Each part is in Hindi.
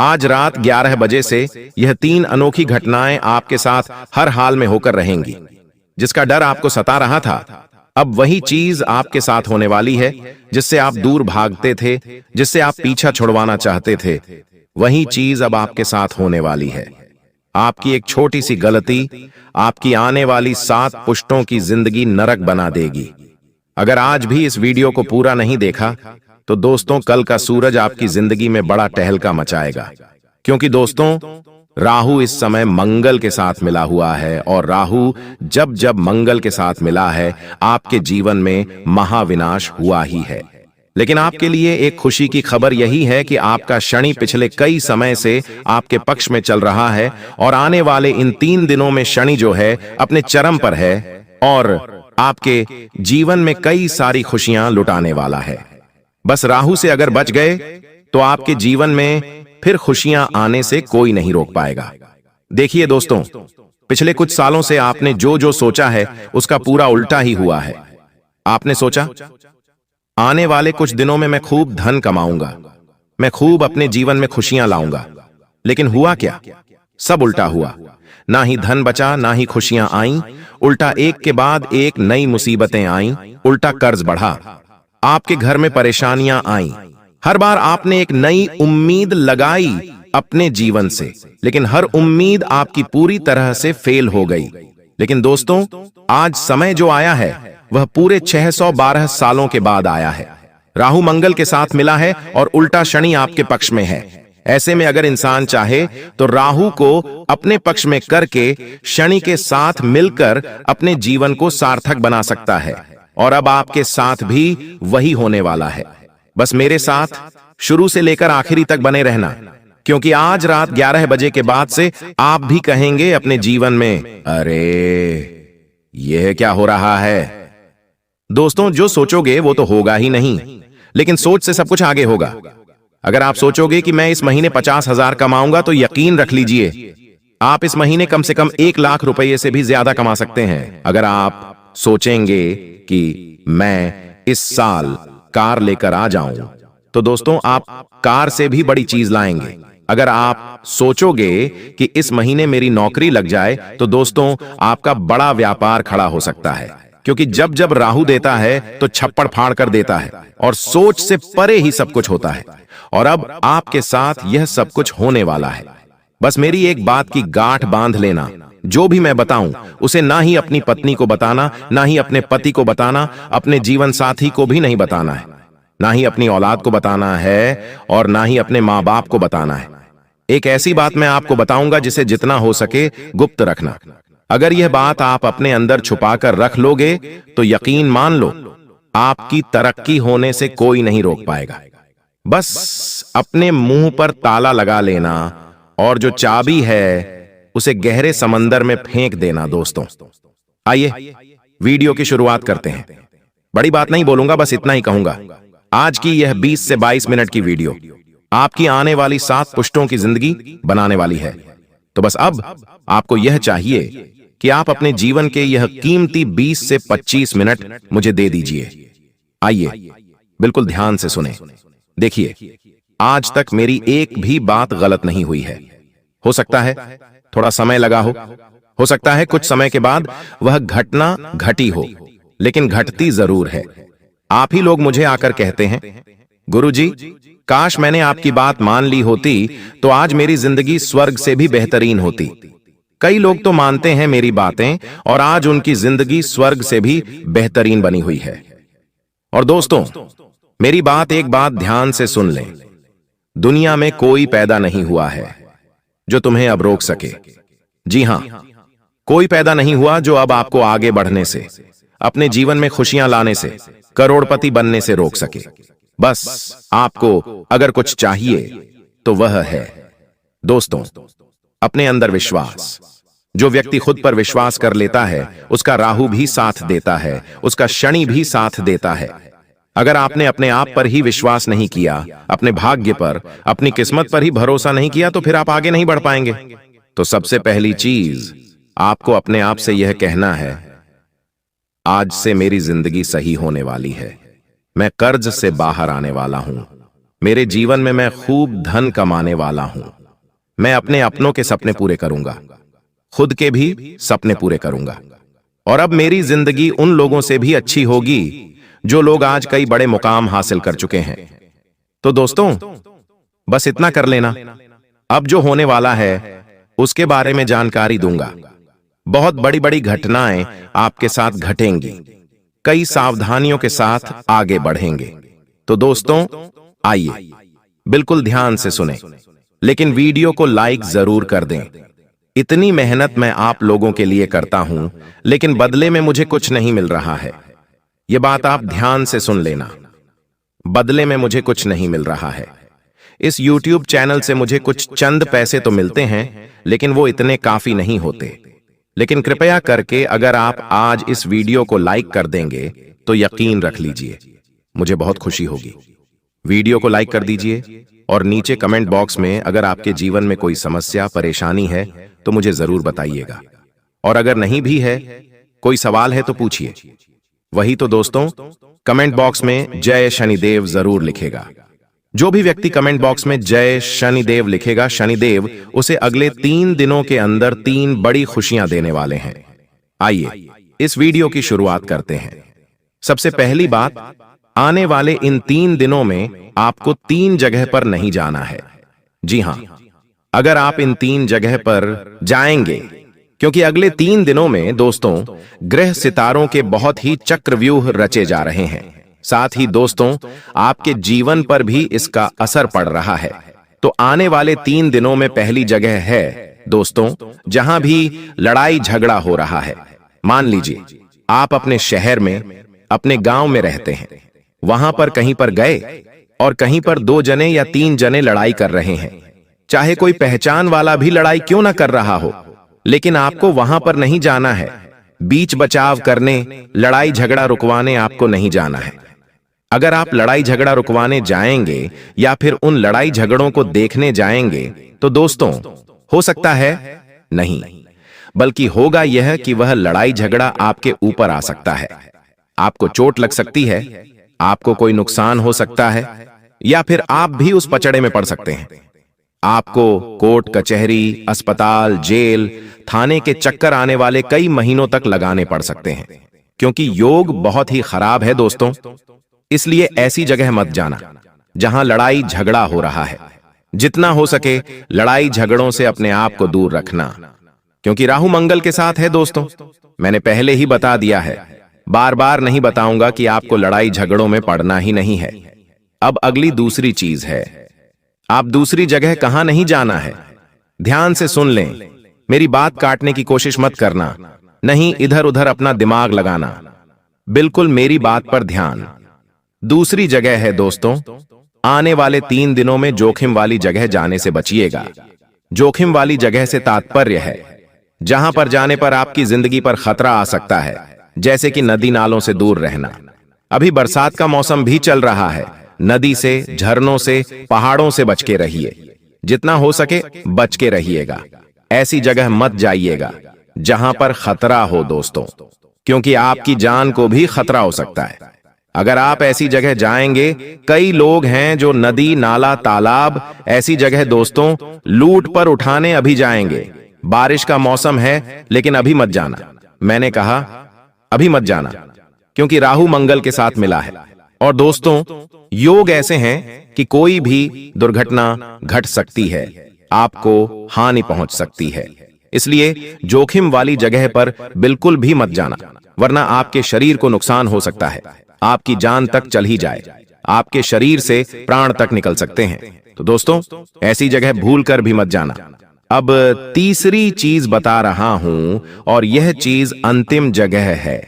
आज रात 11 बजे से यह 3 अनोखी घटनाएं आपके साथ हर हाल में होकर रहेंगी। जिसका डर आपको सता रहा था, अब वही चीज आपके साथ होने वाली है। जिससे आप दूर भागते थे, जिससे आप पीछा छुड़वाना चाहते थे, वही चीज अब आपके साथ होने वाली है। आपकी एक छोटी सी गलती आपकी आने वाली 7 पुश्तों की जिंदगी नरक बना देगी। अगर आज भी इस वीडियो को पूरा नहीं देखा तो दोस्तों, कल का सूरज आपकी जिंदगी में बड़ा टहलका मचाएगा। क्योंकि दोस्तों, राहु इस समय मंगल के साथ मिला हुआ है, और राहु जब जब मंगल के साथ मिला है, आपके जीवन में महाविनाश हुआ ही है। लेकिन आपके लिए एक खुशी की खबर यही है कि आपका शनि पिछले कई समय से आपके पक्ष में चल रहा है, और आने वाले इन 3 दिनों में शनि जो है अपने चरम पर है, और आपके जीवन में कई सारी खुशियां लुटाने वाला है। बस राहु से अगर बच गए तो आपके जीवन में फिर खुशियां आने से कोई नहीं रोक पाएगा। देखिए दोस्तों, पिछले कुछ सालों से आपने जो जो सोचा है उसका पूरा उल्टा ही हुआ है। आपने सोचा, आने वाले कुछ दिनों में मैं खूब धन कमाऊंगा, मैं खूब अपने जीवन में खुशियां लाऊंगा। लेकिन हुआ क्या? सब उल्टा हुआ। ना ही धन बचा, ना ही खुशियां आईं। उल्टा एक के बाद एक नई मुसीबतें आईं। उल्टा कर्ज बढ़ा, आपके घर में परेशानियां आईं। हर बार आपने एक नई उम्मीद लगाई अपने जीवन से, लेकिन हर उम्मीद आपकी पूरी तरह से फेल हो गई। लेकिन दोस्तों, आज समय जो आया है वह पूरे 612 सालों के बाद आया है। राहु मंगल के साथ मिला है और उल्टा शनि आपके पक्ष में है। ऐसे में अगर इंसान चाहे तो राहु को अपने पक्ष में करके शनि के साथ मिलकर अपने जीवन को सार्थक बना सकता है। और अब आपके साथ भी वही होने वाला है। बस मेरे साथ शुरू से लेकर आखिरी तक बने रहना, क्योंकि आज रात 11 बजे के बाद से आप भी कहेंगे अपने जीवन में, अरे यह क्या हो रहा है। दोस्तों, जो सोचोगे वो तो होगा ही नहीं, लेकिन सोच से सब कुछ आगे होगा। अगर आप सोचोगे कि मैं इस महीने 50,000 कमाऊंगा, तो यकीन रख लीजिए आप इस महीने कम से कम 1 लाख रुपए से भी ज्यादा कमा सकते हैं। अगर आप सोचेंगे कि मैं इस साल कार लेकर आ जाऊं, तो दोस्तों आप कार से भी बड़ी चीज लाएंगे। अगर आप सोचोगे कि इस महीने मेरी नौकरी लग जाए, तो दोस्तों आपका बड़ा व्यापार खड़ा हो सकता है। क्योंकि जब जब राहु देता है तो छप्पड़ फाड़ कर देता है, और सोच से परे ही सब कुछ होता है। और अब आपके साथ यह सब कुछ होने वाला है। बस मेरी एक बात की गांठ बांध लेना, जो भी मैं बताऊं उसे ना ही अपनी पत्नी को बताना, ना ही अपने पति को बताना, अपने जीवन साथी को भी नहीं बताना है, ना ही अपनी औलाद को बताना है, और ना ही अपने माँ बाप को बताना है। एक ऐसी बात मैं आपको बताऊंगा जिसे जितना हो सके गुप्त रखना। अगर यह बात आप अपने अंदर छुपाकर रख लोगे तो यकीन मान लो, आपकी तरक्की होने से कोई नहीं रोक पाएगा। बस अपने मुंह पर ताला लगा लेना, और जो चाबी है उसे गहरे समंदर में फेंक देना। दोस्तों, आइए वीडियो की शुरुआत करते हैं। बड़ी बात नहीं बोलूंगा, बस इतना ही कहूंगा। आज की यह 20 से 22 मिनट की वीडियो आपकी आने वाली 7 पुश्तों की जिंदगी बनाने वाली है। तो बस अब आपको यह चाहिए कि आप अपने जीवन के यह कीमती 20 से 25 मिनट मुझे दे दीजिए। आइए बिल्कुल ध्यान से सुने। देखिए, आज तक मेरी एक भी बात गलत नहीं हुई है। हो सकता है थोड़ा समय लगा हो सकता है कुछ समय के बाद वह घटना घटी हो, लेकिन घटती जरूर है। आप ही लोग मुझे आकर कहते हैं, गुरुजी, काश मैंने आपकी बात मान ली होती तो आज मेरी जिंदगी स्वर्ग से भी बेहतरीन होती। कई लोग तो मानते हैं मेरी बातें, और आज उनकी जिंदगी स्वर्ग से भी बेहतरीन बनी हुई है। और दोस्तों, मेरी बात एक बात ध्यान से सुन लें। दुनिया में कोई पैदा नहीं हुआ है जो तुम्हें अब रोक सके। जी हां, कोई पैदा नहीं हुआ जो अब आपको आगे बढ़ने से, अपने जीवन में खुशियां लाने से, करोड़पति बनने से रोक सके। बस आपको अगर कुछ चाहिए तो वह है, दोस्तों, अपने अंदर विश्वास। जो व्यक्ति खुद पर विश्वास कर लेता है, उसका राहु भी साथ देता है, उसका शनि भी साथ देता है। अगर आपने अपने आप पर ही विश्वास नहीं किया, अपने भाग्य पर, अपनी किस्मत पर ही भरोसा नहीं किया, तो फिर आप आगे नहीं बढ़ पाएंगे। तो सबसे पहली चीज आपको अपने आप से यह कहना है, आज से मेरी जिंदगी सही होने वाली है। मैं कर्ज से बाहर आने वाला हूं। मेरे जीवन में मैं खूब धन कमाने वाला हूं। मैं अपने अपनों के सपने पूरे करूंगा, खुद के भी सपने पूरे करूंगा। और अब मेरी जिंदगी उन लोगों से भी अच्छी होगी जो लोग आज कई बड़े मुकाम हासिल कर चुके हैं। तो दोस्तों, बस इतना कर लेना। अब जो होने वाला है उसके बारे में जानकारी दूंगा। बहुत बड़ी बड़ी घटनाएं आपके साथ घटेंगी। कई सावधानियों के साथ आगे बढ़ेंगे। तो दोस्तों, आइए बिल्कुल ध्यान से सुने, लेकिन वीडियो को लाइक जरूर कर दें। इतनी मेहनत मैं आप लोगों के लिए करता हूं, लेकिन बदले में मुझे कुछ नहीं मिल रहा है। यह बात आप ध्यान से सुन लेना। बदले में मुझे कुछ नहीं मिल रहा है। इस YouTube चैनल से मुझे कुछ चंद पैसे तो मिलते हैं, लेकिन वो इतने काफी नहीं होते। लेकिन कृपया करके अगर आप आज इस वीडियो को लाइक कर देंगे तो यकीन रख लीजिए मुझे बहुत खुशी होगी। वीडियो को लाइक कर दीजिए और नीचे कमेंट बॉक्स में अगर आपके जीवन में कोई समस्या परेशानी है तो मुझे जरूर बताइएगा। और अगर नहीं भी है, कोई सवाल है तो पूछिए। वही तो दोस्तों, कमेंट बॉक्स में जय शनिदेव जरूर लिखेगा। जो भी व्यक्ति कमेंट बॉक्स में जय शनिदेव लिखेगा, शनिदेव उसे अगले 3 दिनों के अंदर 3 बड़ी खुशियां देने वाले हैं। आइए इस वीडियो की शुरुआत करते हैं। सबसे पहली बात, आने वाले इन 3 दिनों में आपको 3 जगह पर नहीं जाना है। जी हां, अगर आप इन 3 जगह पर जाएंगे, क्योंकि अगले 3 दिनों में दोस्तों ग्रह सितारों के बहुत ही चक्रव्यूह रचे जा रहे हैं। साथ ही दोस्तों आपके जीवन पर भी इसका असर पड़ रहा है। तो आने वाले 3 दिनों में पहली जगह है दोस्तों जहां भी लड़ाई झगड़ा हो रहा है। मान लीजिए आप अपने शहर में, अपने गांव में रहते हैं, वहां पर कहीं पर गए और कहीं पर 2 जने या 3 जने लड़ाई कर रहे हैं। चाहे कोई पहचान वाला भी लड़ाई क्यों ना कर रहा हो, लेकिन आपको वहां पर नहीं जाना है। बीच बचाव करने, लड़ाई झगड़ा रुकवाने आपको नहीं जाना है। अगर आप लड़ाई झगड़ा रुकवाने जाएंगे या फिर उन लड़ाई झगड़ों को देखने जाएंगे तो दोस्तों हो सकता है नहीं, बल्कि होगा यह कि वह लड़ाई झगड़ा आपके ऊपर आ सकता है। आपको चोट लग सकती है, आपको कोई नुकसान हो सकता है, या फिर आप भी उस पचड़े में पड़ सकते हैं। आपको कोर्ट कचहरी, अस्पताल, जेल, थाने के चक्कर आने वाले कई महीनों तक लगाने पड़ सकते हैं, क्योंकि योग बहुत ही खराब है दोस्तों। इसलिए ऐसी जगह मत जाना जहां लड़ाई झगड़ा हो रहा है। जितना हो सके लड़ाई झगड़ों से अपने आप को दूर रखना, क्योंकि राहु मंगल के साथ है दोस्तों। मैंने पहले ही बता दिया है, बार बार नहीं बताऊंगा कि आपको लड़ाई झगड़ों में पड़ना ही नहीं है। अब अगली दूसरी चीज है, आप दूसरी जगह कहां नहीं जाना है। ध्यान से सुन लें, मेरी बात काटने की कोशिश मत करना, नहीं इधर उधर अपना दिमाग लगाना। बिल्कुल मेरी बात पर ध्यान। दूसरी जगह है दोस्तों, आने वाले 3 दिनों में जोखिम वाली जगह जाने से बचिएगा। जोखिम वाली जगह से तात्पर्य है जहां पर जाने पर आपकी जिंदगी पर खतरा आ सकता है, जैसे कि नदी नालों से दूर रहना। अभी बरसात का मौसम भी चल रहा है। नदी से, झरनों से, पहाड़ों से बच के रहिए। जितना हो सके बच के रहिएगा। ऐसी जगह मत जाइएगा जहां पर खतरा हो दोस्तों, क्योंकि आपकी जान को भी खतरा हो सकता है। अगर आप ऐसी जगह जाएंगे, कई लोग हैं जो नदी, नाला, तालाब, ऐसी जगह दोस्तों लूट पर उठाने अभी जाएंगे। बारिश का मौसम है, लेकिन अभी मत जाना। मैंने कहा अभी मत जाना, क्योंकि राहु मंगल के साथ मिला है। और दोस्तों योग ऐसे हैं कि कोई भी दुर्घटना घट सकती है, आपको हानि पहुंच सकती है। इसलिए जोखिम वाली जगह पर बिल्कुल भी मत जाना, वरना आपके शरीर को नुकसान हो सकता है। आपकी जान तक चल ही जाए, आपके शरीर से प्राण तक निकल सकते हैं। तो दोस्तों ऐसी जगह भूल कर भी मत जाना। अब तीसरी चीज बता रहा हूं, और यह चीज अंतिम जगह है।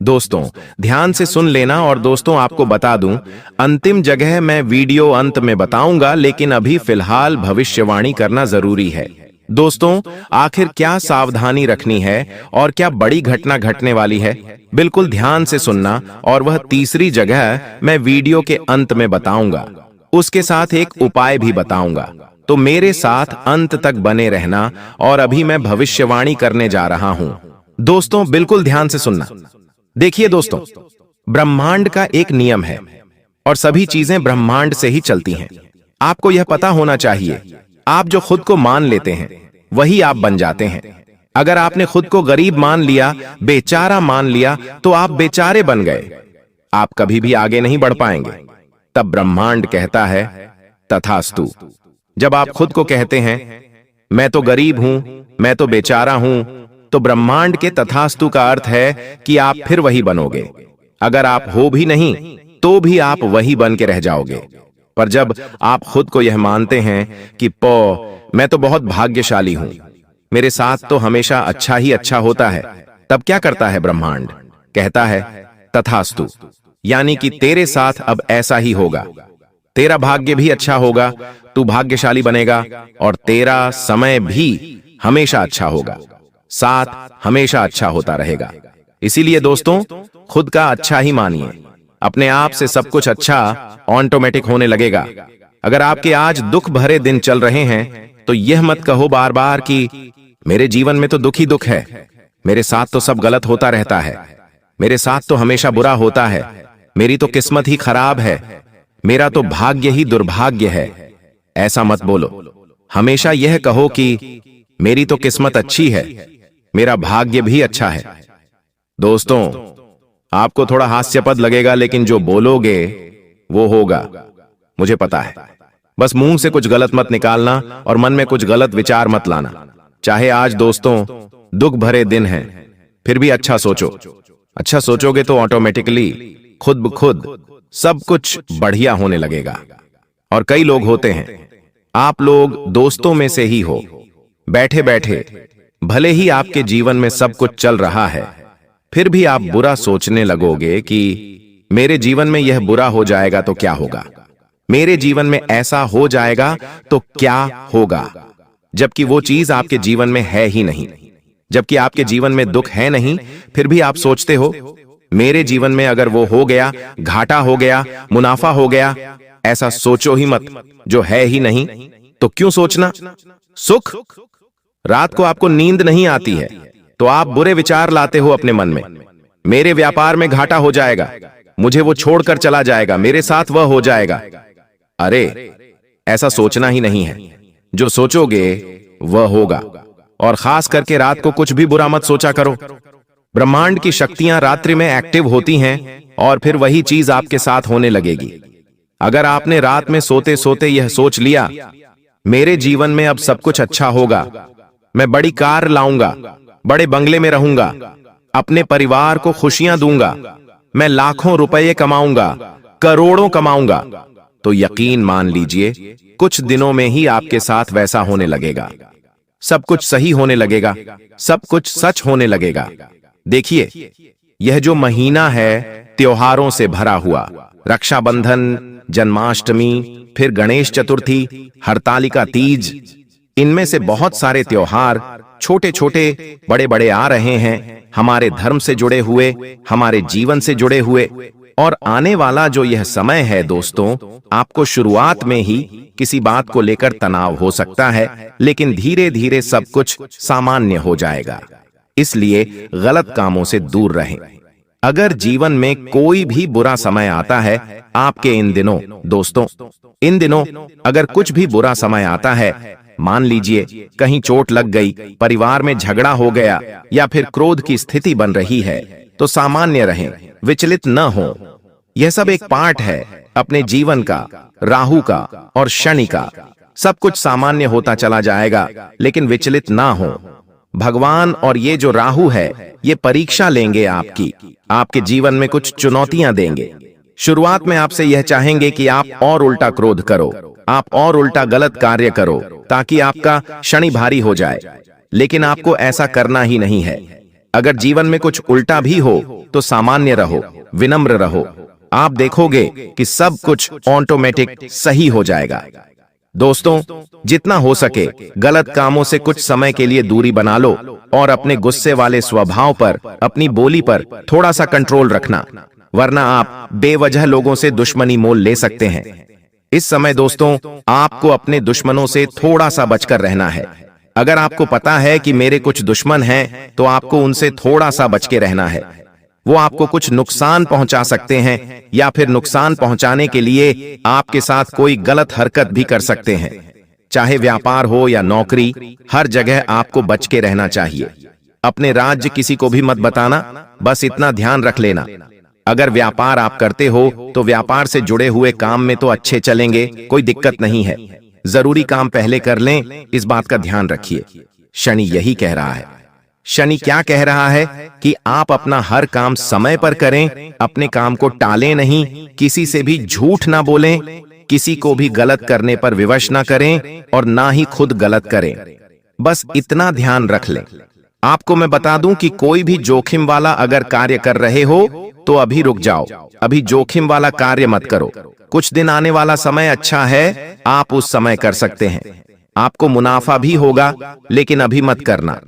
दोस्तों ध्यान से सुन लेना। और दोस्तों आपको बता दूं, अंतिम जगह मैं वीडियो अंत में बताऊंगा, लेकिन अभी फिलहाल भविष्यवाणी करना जरूरी है। दोस्तों आखिर क्या सावधानी रखनी है और क्या बड़ी घटना घटने वाली है, बिल्कुल ध्यान से सुनना। और वह तीसरी जगह मैं वीडियो के अंत में बताऊंगा, उसके साथ एक उपाय भी बताऊंगा। तो मेरे साथ अंत तक बने रहना। और अभी मैं भविष्यवाणी करने जा रहा हूं। दोस्तों बिल्कुल ध्यान से सुनना। देखिए दोस्तों, ब्रह्मांड का एक नियम है, और सभी चीजें ब्रह्मांड से ही चलती हैं। आपको यह पता होना चाहिए, आप जो खुद को मान लेते हैं वही आप बन जाते हैं। अगर आपने खुद को गरीब मान लिया, बेचारा मान लिया, तो आप बेचारे बन गए। आप कभी भी आगे नहीं बढ़ पाएंगे। तब ब्रह्मांड कहता है तथास्तु। जब आप खुद को कहते हैं मैं तो गरीब हूं, मैं तो बेचारा हूं, तो ब्रह्मांड के तथास्तु का अर्थ है कि आप फिर वही बनोगे। अगर आप हो भी नहीं तो भी आप वही बन के रह जाओगे। पर जब आप खुद को यह मानते हैं कि मैं तो बहुत भाग्यशाली हूं, मेरे साथ तो हमेशा अच्छा ही अच्छा होता है, तब क्या करता है ब्रह्मांड? कहता है तथास्तु, यानी कि तेरे साथ अब ऐसा ही होगा। तेरा भाग्य भी अच्छा होगा, तू भाग्यशाली बनेगा और तेरा समय भी हमेशा अच्छा होगा, साथ हमेशा अच्छा होता रहेगा। इसीलिए दोस्तों, खुद का अच्छा ही मानिए। अपने आप से सब कुछ अच्छा ऑटोमेटिक होने लगेगा। अगर आपके आज दुख भरे दिन चल रहे हैं तो यह मत कहो बार बार कि मेरे जीवन में तो दुख ही दुख है, मेरे साथ तो सब गलत होता रहता है, मेरे साथ तो हमेशा बुरा होता है, मेरी तो किस्मत ही खराब है, मेरा तो भाग्य ही दुर्भाग्य है। ऐसा मत बोलो। हमेशा यह कहो कि मेरी तो किस्मत अच्छी है, मेरा भाग्य भी अच्छा है। दोस्तों, आपको थोड़ा हास्यास्पद लगेगा, लेकिन जो बोलोगे वो होगा, मुझे पता है। बस मुंह से कुछ गलत मत निकालना और मन में कुछ गलत विचार मत लाना। चाहे आज दोस्तों दुख भरे दिन हैं, फिर भी अच्छा सोचो। अच्छा सोचोगे तो ऑटोमेटिकली खुद ब खुद सब कुछ बढ़िया होने लगेगा। और कई लोग होते हैं, आप लोग दोस्तों में से ही हो, बैठे बैठे भले ही आपके जीवन में सब कुछ चल रहा है, फिर भी आप बुरा सोचने लगोगे कि मेरे जीवन में यह बुरा हो जाएगा तो क्या होगा, मेरे जीवन में ऐसा हो जाएगा तो क्या होगा, जबकि वो चीज आपके जीवन में है ही नहीं। जबकि आपके जीवन में दुख है नहीं, फिर भी आप सोचते हो मेरे जीवन में अगर वो हो गया, घाटा हो गया, मुनाफा हो गया। ऐसा सोचो ही मत, जो है ही नहीं तो क्यों सोचना। सुख, रात को आपको नींद नहीं आती है तो आप बुरे विचार लाते हो अपने मन में, मेरे व्यापार में घाटा हो जाएगा, मुझे वो छोड़कर चला जाएगा, मेरे साथ वह हो जाएगा। अरे ऐसा सोचना ही नहीं है, जो सोचोगे वह होगा। और खास करके रात को कुछ भी बुरा मत सोचा करो। ब्रह्मांड की शक्तियां रात्रि में एक्टिव होती हैं और फिर वही चीज आपके साथ होने लगेगी। अगर आपने रात में सोते सोते यह सोच लिया मेरे जीवन में अब सब कुछ अच्छा होगा, मैं बड़ी कार लाऊंगा, बड़े बंगले में रहूंगा, अपने परिवार को खुशियां दूंगा, मैं लाखों रुपए कमाऊंगा, करोड़ों कमाऊंगा, तो यकीन मान लीजिए कुछ दिनों में ही आपके साथ वैसा होने लगेगा। सब कुछ सही होने लगेगा, सब कुछ सच होने लगेगा। देखिए, यह जो महीना है त्योहारों से भरा हुआ, रक्षाबंधन, जन्माष्टमी, फिर गणेश चतुर्थी, हरतालिका तीज, इनमें से बहुत सारे त्योहार छोटे छोटे बड़े बड़े आ रहे हैं, हमारे धर्म से जुड़े हुए, हमारे जीवन से जुड़े हुए। और आने वाला जो यह समय है दोस्तों, आपको शुरुआत में ही किसी बात को लेकर तनाव हो सकता है, लेकिन धीरे धीरे सब कुछ सामान्य हो जाएगा। इसलिए गलत कामों से दूर रहें। अगर जीवन में कोई भी बुरा समय आता है आपके इन दिनों, दोस्तों इन दिनों अगर कुछ भी बुरा समय आता है, मान लीजिए कहीं चोट लग गई, परिवार में झगड़ा हो गया या फिर क्रोध की स्थिति बन रही है, तो सामान्य रहें, विचलित न हो। यह सब एक पार्ट है अपने जीवन का, राहु का और शनि का। सब कुछ सामान्य होता चला जाएगा, लेकिन विचलित ना हो। भगवान और ये जो राहु है, ये परीक्षा लेंगे आपकी, आपके जीवन में कुछ चुनौतियां देंगे। शुरुआत में आपसे यह चाहेंगे कि आप और उल्टा क्रोध करो, आप और उल्टा गलत कार्य करो, ताकि आपका शनि भारी हो जाए। लेकिन आपको ऐसा करना ही नहीं है। अगर जीवन में कुछ उल्टा भी हो तो सामान्य रहो, विनम्र रहो। आप देखोगे कि सब कुछ ऑटोमेटिक सही हो जाएगा। दोस्तों, जितना हो सके गलत कामों से कुछ समय के लिए दूरी बना लो और अपने गुस्से वाले स्वभाव पर, अपनी बोली पर थोड़ा सा कंट्रोल रखना, वरना आप बेवजह लोगों से दुश्मनी मोल ले सकते हैं। इस समय दोस्तों, आपको अपने दुश्मनों से थोड़ा सा बचकर रहना है। अगर आपको पता है कि मेरे कुछ दुश्मन हैं, तो आपको उनसे थोड़ा सा बच के रहना है। वो आपको कुछ नुकसान पहुंचा सकते हैं या फिर नुकसान पहुंचाने के लिए आपके साथ कोई गलत हरकत भी कर सकते हैं। चाहे व्यापार हो या नौकरी, हर जगह आपको बच के रहना चाहिए। अपने राज्य किसी को भी मत बताना, बस इतना ध्यान रख लेना। अगर व्यापार आप करते हो तो व्यापार से जुड़े हुए काम में तो अच्छे चलेंगे, कोई दिक्कत नहीं है। जरूरी काम पहले कर लें, इस बात का ध्यान रखिए। शनि यही कह रहा है। शनि क्या कह रहा है कि आप अपना हर काम समय पर करें, अपने काम को टालें नहीं, किसी से भी झूठ ना बोलें, किसी को भी गलत करने पर विवश ना करें और ना ही खुद गलत करें। बस इतना ध्यान रख लें। आपको मैं बता दूं कि कोई भी जोखिम वाला अगर कार्य कर रहे हो तो अभी रुक जाओ, अभी जोखिम वाला कार्य मत करो। कुछ दिन आने वाला समय अच्छा है, आप उस समय कर सकते हैं। आपको मुनाफा भी होगा, लेकिन अभी मत करना।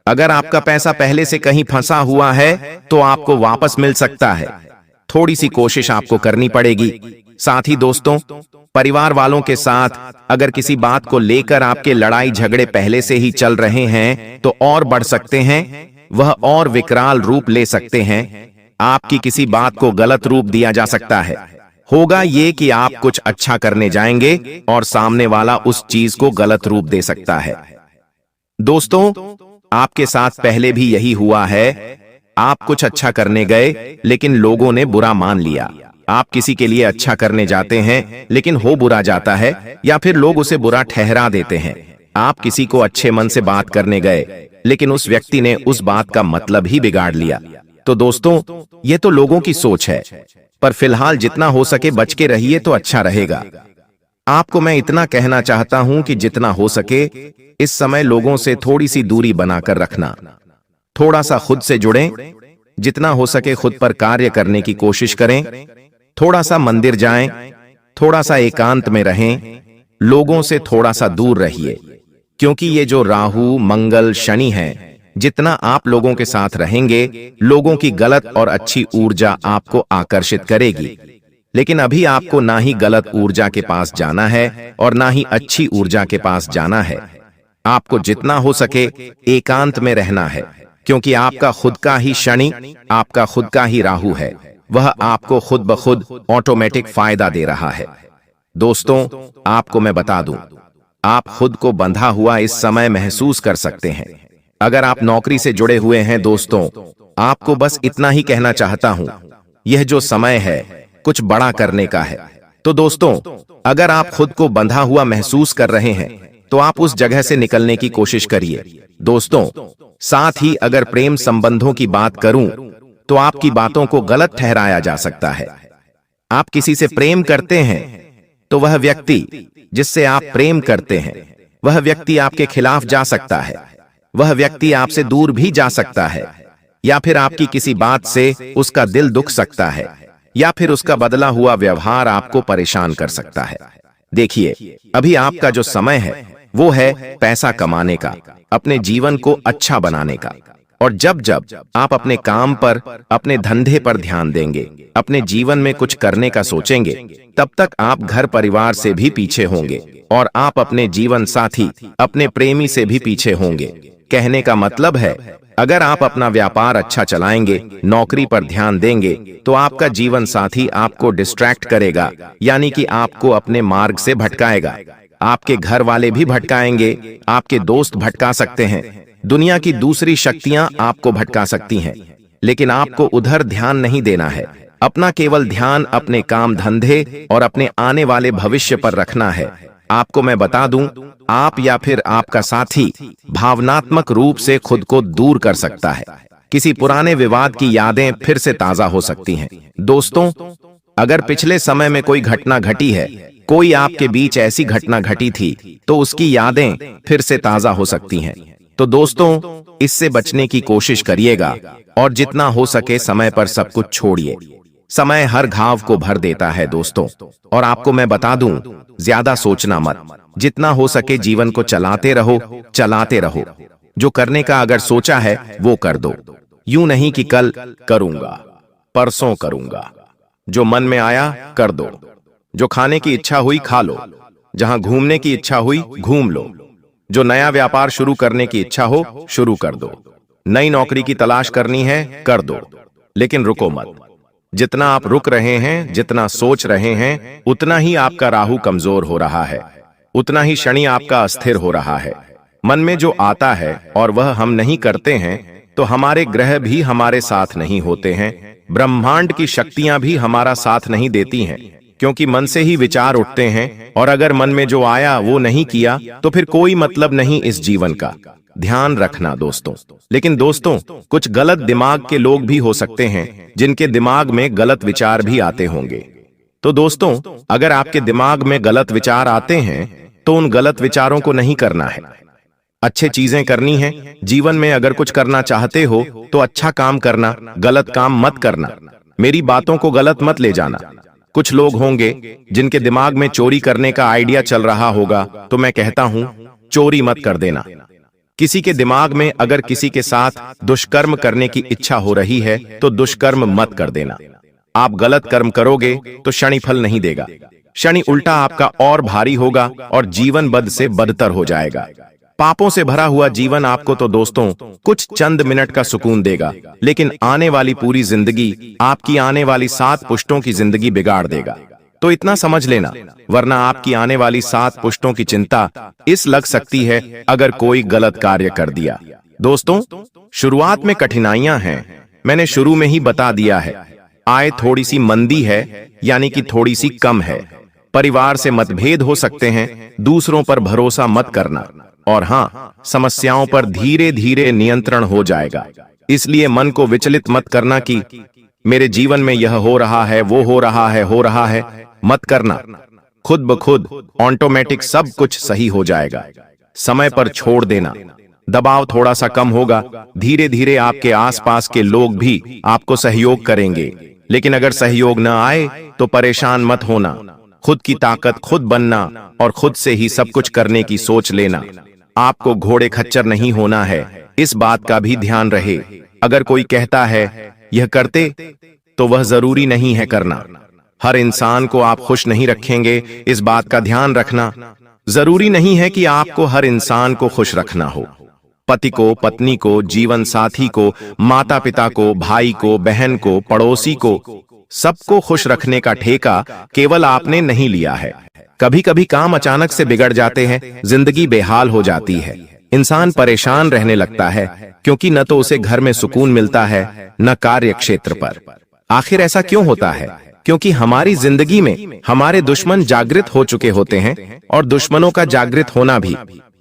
अगर आपका पैसा पहले से कहीं फंसा हुआ है तो आपको वापस मिल सकता है। थोड़ी सी कोशिश आपको करनी पड़ेगी। साथ ही दोस्तों, परिवार वालों के साथ अगर किसी बात को लेकर आपके लड़ाई झगड़े पहले से ही चल रहे हैं तो और बढ़ सकते हैं, वह और विकराल रूप ले सकते हैं। आपकी किसी बात को गलत रूप दिया जा सकता है। होगा ये कि आप कुछ अच्छा करने जाएंगे और सामने वाला उस चीज को गलत रूप दे सकता है। दोस्तों, आपके साथ पहले भी यही हुआ है। आप कुछ अच्छा करने गए लेकिन लोगों ने बुरा मान लिया। आप किसी के लिए अच्छा करने जाते हैं लेकिन हो बुरा जाता है या फिर लोग उसे बुरा ठहरा देते हैं। आप किसी को अच्छे मन से बात करने गए लेकिन उस व्यक्ति ने उस बात का मतलब ही बिगाड़ लिया। तो दोस्तों, ये तो लोगों की सोच है, पर फिलहाल जितना हो सके बच के रहिए तो अच्छा रहेगा। आपको मैं इतना कहना चाहता हूं कि जितना हो सके इस समय लोगों से थोड़ी सी दूरी बनाकर रखना। थोड़ा सा खुद से जुड़ें, जितना हो सके खुद पर कार्य करने की कोशिश करें। थोड़ा सा मंदिर जाएं, थोड़ा सा एकांत में रहें, लोगों से थोड़ा सा दूर रहिए, क्योंकि ये जो राहु, मंगल, शनि है, जितना आप लोगों के साथ रहेंगे, लोगों की गलत और अच्छी ऊर्जा आपको आकर्षित करेगी। लेकिन अभी आपको ना ही गलत ऊर्जा के पास जाना है और ना ही अच्छी ऊर्जा के पास जाना है। आपको जितना हो सके एकांत में रहना है, क्योंकि आपका खुद का ही शनि, आपका खुद का ही राहु है। वह आपको खुद ब खुद ऑटोमेटिक फायदा दे रहा है। दोस्तों, आपको मैं बता दूं, आप खुद को बंधा हुआ इस समय महसूस कर सकते हैं। अगर आप नौकरी से जुड़े हुए हैं दोस्तों, आपको बस इतना ही कहना चाहता हूं, यह जो समय है कुछ बड़ा करने का है। तो दोस्तों, अगर आप खुद को बंधा हुआ महसूस कर रहे हैं तो आप उस जगह से निकलने की कोशिश करिए। दोस्तों, साथ ही अगर प्रेम संबंधों की बात करूं तो आपकी बातों को गलत ठहराया जा सकता है। आप किसी से प्रेम करते हैं तो वह व्यक्ति जिससे आप प्रेम करते हैं, वह व्यक्ति आपके खिलाफ जा सकता है। वह व्यक्ति आपसे दूर भी जा सकता है, या फिर आपकी किसी बात से उसका दिल दुख सकता है, या फिर उसका बदला हुआ व्यवहार आपको परेशान कर सकता है। देखिए, अभी आपका जो समय है वो है पैसा कमाने का, अपने जीवन को अच्छा बनाने का। और जब जब आप अपने काम पर, अपने धंधे पर ध्यान देंगे, अपने जीवन में कुछ करने का सोचेंगे, तब तक आप घर परिवार से भी पीछे होंगे और आप अपने जीवन साथी, अपने प्रेमी से भी पीछे होंगे। कहने का मतलब है, अगर आप अपना व्यापार अच्छा चलाएंगे, नौकरी पर ध्यान देंगे, तो आपका जीवन साथी आपको डिस्ट्रैक्ट करेगा, यानी कि आपको अपने मार्ग से भटकाएगा। आपके घर वाले भी भटकाएंगे, आपके दोस्त भटका सकते हैं, दुनिया की दूसरी शक्तियां आपको भटका सकती हैं, लेकिन आपको उधर ध्यान नहीं देना है। अपना केवल ध्यान अपने काम धंधे और अपने आने वाले भविष्य पर रखना है। आपको मैं बता दूं, आप या फिर आपका साथी भावनात्मक रूप से खुद को दूर कर सकता है। किसी पुराने विवाद की यादें फिर से ताजा हो सकती हैं। दोस्तों, अगर पिछले समय में कोई घटना घटी है, कोई आपके बीच ऐसी घटना घटी थी, तो उसकी यादें फिर से ताजा हो सकती हैं। तो दोस्तों, इससे बचने की कोशिश करिएगा और जितना हो सके समय पर सब कुछ छोड़िए। समय हर घाव को भर देता है दोस्तों। और आपको मैं बता दूं, ज्यादा सोचना मत, जितना हो सके जीवन को चलाते रहो। जो करने का अगर सोचा है वो कर दो। यूं नहीं कि कल करूंगा, परसों करूंगा। जो मन में आया कर दो। जो खाने की इच्छा हुई खा लो, जहां घूमने की इच्छा हुई घूम लो। जो नया व्यापार शुरू करने की इच्छा हो शुरू कर दो। नई नौकरी की तलाश करनी है कर दो। लेकिन रुको मत। जितना आप रुक रहे हैं, जितना सोच रहे हैं, उतना ही आपका राहु कमजोर हो रहा है, उतना ही शनि आपका अस्थिर हो रहा है। मन में जो आता है और वह हम नहीं करते हैं, तो हमारे ग्रह भी हमारे साथ नहीं होते हैं, ब्रह्मांड की शक्तियां भी हमारा साथ नहीं देती हैं, क्योंकि मन से ही विचार उठते हैं, और अगर मन में जो आया वो नहीं किया तो फिर कोई मतलब नहीं इस जीवन का। ध्यान रखना दोस्तों। लेकिन दोस्तों, कुछ गलत दिमाग के लोग भी हो सकते हैं, जिनके दिमाग में गलत विचार भी आते होंगे। तो दोस्तों, अगर आपके दिमाग में गलत विचार आते हैं तो उन गलत विचारों को नहीं करना है, अच्छे चीजें करनी है। जीवन में अगर कुछ करना चाहते हो तो अच्छा काम करना, गलत काम मत करना। मेरी बातों को गलत मत ले जाना। कुछ लोग होंगे जिनके दिमाग में चोरी करने का आइडिया चल रहा होगा, तो मैं कहता हूं चोरी मत कर देना। किसी के दिमाग में अगर किसी के साथ दुष्कर्म करने की इच्छा हो रही है तो दुष्कर्म मत कर देना। आप गलत कर्म करोगे तो शनि फल नहीं देगा, शनि उल्टा आपका और भारी होगा और जीवन बद से बदतर हो जाएगा। पापों से भरा हुआ जीवन आपको तो दोस्तों कुछ चंद मिनट का सुकून देगा, लेकिन आने वाली पूरी जिंदगी, आपकी आने वाली 7 पुश्तों की जिंदगी बिगाड़ देगा। तो इतना समझ लेना, वरना आपकी आने वाली 7 पुश्तों की चिंता इस लग सकती है अगर कोई गलत कार्य कर दिया। दोस्तों, शुरुआत में कठिनाइयां हैं, मैंने शुरू में ही बता दिया है। आय थोड़ी सी मंदी है, यानी कि थोड़ी सी कम है। परिवार से मतभेद हो सकते हैं, दूसरों पर भरोसा मत करना, और हाँ, समस्याओं पर धीरे धीरे नियंत्रण हो जाएगा। इसलिए मन को विचलित मत करना कि मेरे जीवन में यह हो रहा है, वो हो रहा है, मत करना। खुद ब खुद ऑटोमेटिक सब कुछ सही हो जाएगा। समय पर छोड़ देना, दबाव थोड़ा सा कम होगा, धीरे धीरे आपके आसपास के लोग भी आपको सहयोग करेंगे। लेकिन अगर सहयोग न आए तो परेशान मत होना, खुद की ताकत खुद बनना और खुद से ही सब कुछ करने की सोच लेना। आपको घोड़े खच्चर नहीं होना है, इस बात का भी ध्यान रहे। अगर कोई कहता है यह करते, तो वह जरूरी नहीं है करना। हर इंसान को आप खुश नहीं रखेंगे, इस बात का ध्यान रखना। जरूरी नहीं है कि आपको हर इंसान को खुश रखना हो। पति को, पत्नी को, जीवन साथी को, माता पिता को, भाई को, बहन को, पड़ोसी को, सबको खुश रखने का ठेका केवल आपने नहीं लिया है। कभी कभी काम अचानक से बिगड़ जाते हैं, जिंदगी बेहाल हो जाती है, इंसान परेशान रहने लगता है, क्योंकि न तो उसे घर में सुकून मिलता है, न कार्य क्षेत्र पर। आखिर ऐसा क्यों होता है? क्योंकि हमारी जिंदगी में हमारे दुश्मन जागृत हो चुके होते हैं, और दुश्मनों का जागृत होना भी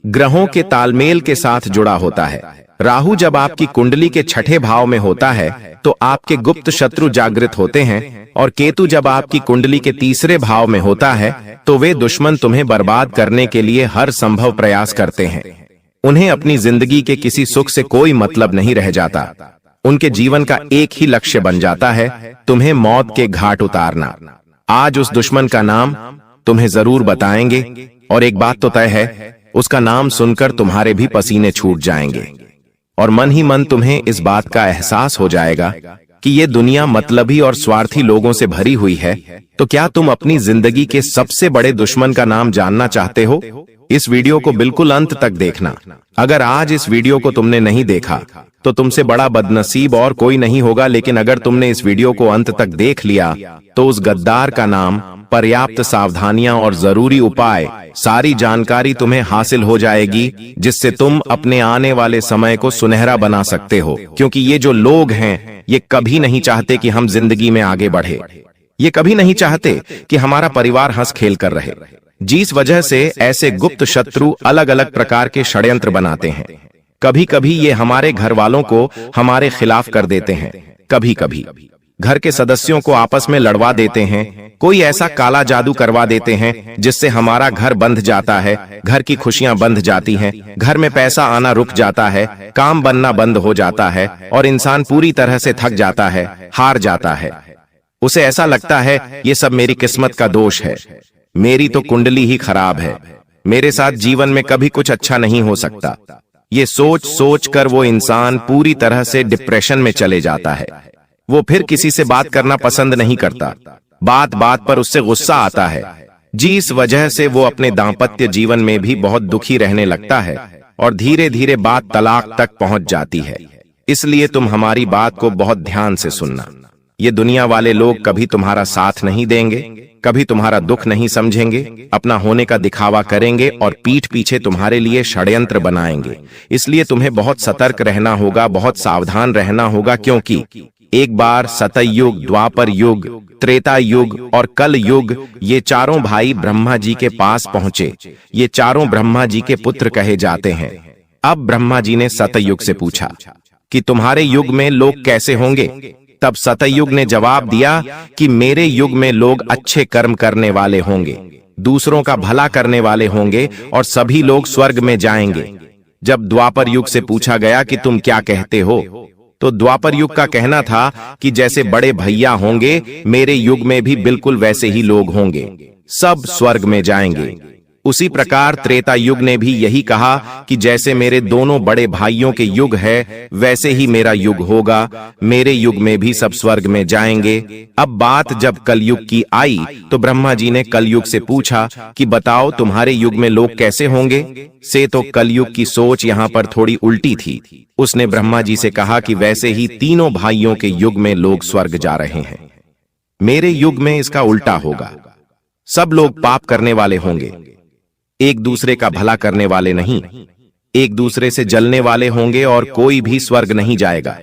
ग्रहों के तालमेल के साथ जुड़ा होता है। राहु जब आपकी कुंडली के 6ठे भाव में होता है तो आपके गुप्त शत्रु जागृत होते हैं, और केतु जब आपकी कुंडली के 3रे भाव में होता है तो वे दुश्मन तुम्हें बर्बाद करने के लिए हर संभव प्रयास करते हैं। उन्हें अपनी जिंदगी के किसी सुख से कोई मतलब नहीं रह जाता। उनके जीवन का एक ही लक्ष्य बन जाता है, तुम्हें मौत के घाट उतारना। आज उस दुश्मन का नाम तुम्हें जरूर बताएंगे, और एक बात तो तय है, उसका नाम सुनकर तुम्हारे भी पसीने छूट जाएंगे, और मन ही मन तुम्हें इस बात का एहसास हो जाएगा कि ये दुनिया मतलबी और स्वार्थी लोगों से भरी हुई है। तो क्या तुम अपनी जिंदगी के सबसे बड़े दुश्मन का नाम जानना चाहते हो? इस वीडियो को बिल्कुल अंत तक देखना। अगर आज इस वीडियो को तुमने नहीं देखा तो तुमसे बड़ा बदनसीब और कोई नहीं होगा, लेकिन अगर तुमने इस वीडियो को अंत तक देख लिया तो उस गद्दार का नाम, पर्याप्त सावधानियां और जरूरी उपाय, सारी जानकारी तुम्हें हासिल हो जाएगी, जिससे तुम अपने आने वाले समय को सुनहरा बना सकते हो। क्योंकि ये जो लोग हैं, ये कभी नहीं चाहते कि हम जिंदगी में आगे बढ़े, ये कभी नहीं चाहते कि हमारा परिवार हंस खेल कर रहे। जिस वजह से ऐसे गुप्त शत्रु अलग अलग प्रकार के षड्यंत्र बनाते हैं। कभी कभी ये हमारे घर वालों को हमारे खिलाफ कर देते हैं, कभी कभी घर के सदस्यों को आपस में लड़वा देते हैं, कोई ऐसा काला जादू करवा देते हैं जिससे हमारा घर बंध जाता है, घर की खुशियां बंध जाती हैं, घर में पैसा आना रुक जाता है, काम बनना बंद हो जाता है, और इंसान पूरी तरह से थक जाता है, हार जाता है। उसे ऐसा लगता है ये सब मेरी किस्मत का दोष है, मेरी तो कुंडली ही खराब है, मेरे साथ जीवन में कभी कुछ अच्छा नहीं हो सकता। ये सोच सोच कर वो इंसान पूरी तरह से डिप्रेशन में चले जाता है। वो फिर किसी से बात करना पसंद नहीं करता, बात बात पर उससे गुस्सा आता है, जिस वजह से वो अपने दांपत्य जीवन में भी बहुत दुखी रहने लगता है, और धीरे धीरे बात तलाक तक पहुंच जाती है। इसलिए तुम हमारी बात को बहुत ध्यान से सुनना। ये दुनिया वाले लोग कभी तुम्हारा साथ नहीं देंगे, कभी तुम्हारा दुख नहीं समझेंगे, अपना होने का दिखावा करेंगे और पीठ पीछे तुम्हारे लिए षड्यंत्र बनाएंगे। इसलिए तुम्हें बहुत सतर्क रहना होगा, बहुत सावधान रहना होगा, क्योंकि एक बार सतयुग, द्वापर युग, त्रेता युग और कल युग, ये चारों भाई ब्रह्मा जी के पास पहुंचे। ये चारों ब्रह्मा जी के पुत्र कहे जाते हैं। अब ब्रह्मा जी ने सतयुग से पूछा कि तुम्हारे युग में लोग कैसे होंगे? तब सतयुग ने जवाब दिया कि मेरे युग में लोग अच्छे कर्म करने वाले होंगे, दूसरों का भला करने वाले होंगे और सभी लोग स्वर्ग में जाएंगे। जब द्वापर युग से पूछा गया कि तुम क्या कहते हो, तो द्वापर युग का कहना था कि जैसे बड़े भैया होंगे, मेरे युग में भी बिल्कुल वैसे ही लोग होंगे, सब स्वर्ग में जाएंगे। उसी प्रकार त्रेता युग ने भी यही कहा कि जैसे मेरे दोनों बड़े भाइयों के युग है, वैसे ही मेरा युग होगा, मेरे युग में भी सब स्वर्ग में जाएंगे। अब बात जब कलयुग की आई तो ब्रह्मा जी ने कलयुग से पूछा कि बताओ तुम्हारे युग में लोग कैसे होंगे? से तो कलयुग की सोच यहाँ पर थोड़ी उल्टी थी। उसने ब्रह्मा जी से कहा कि वैसे ही तीनों भाइयों के युग में लोग स्वर्ग जा रहे हैं, मेरे युग में इसका उल्टा होगा। सब लोग पाप करने वाले होंगे, एक दूसरे का भला करने वाले नहीं, एक दूसरे से जलने वाले होंगे और कोई भी स्वर्ग नहीं जाएगा,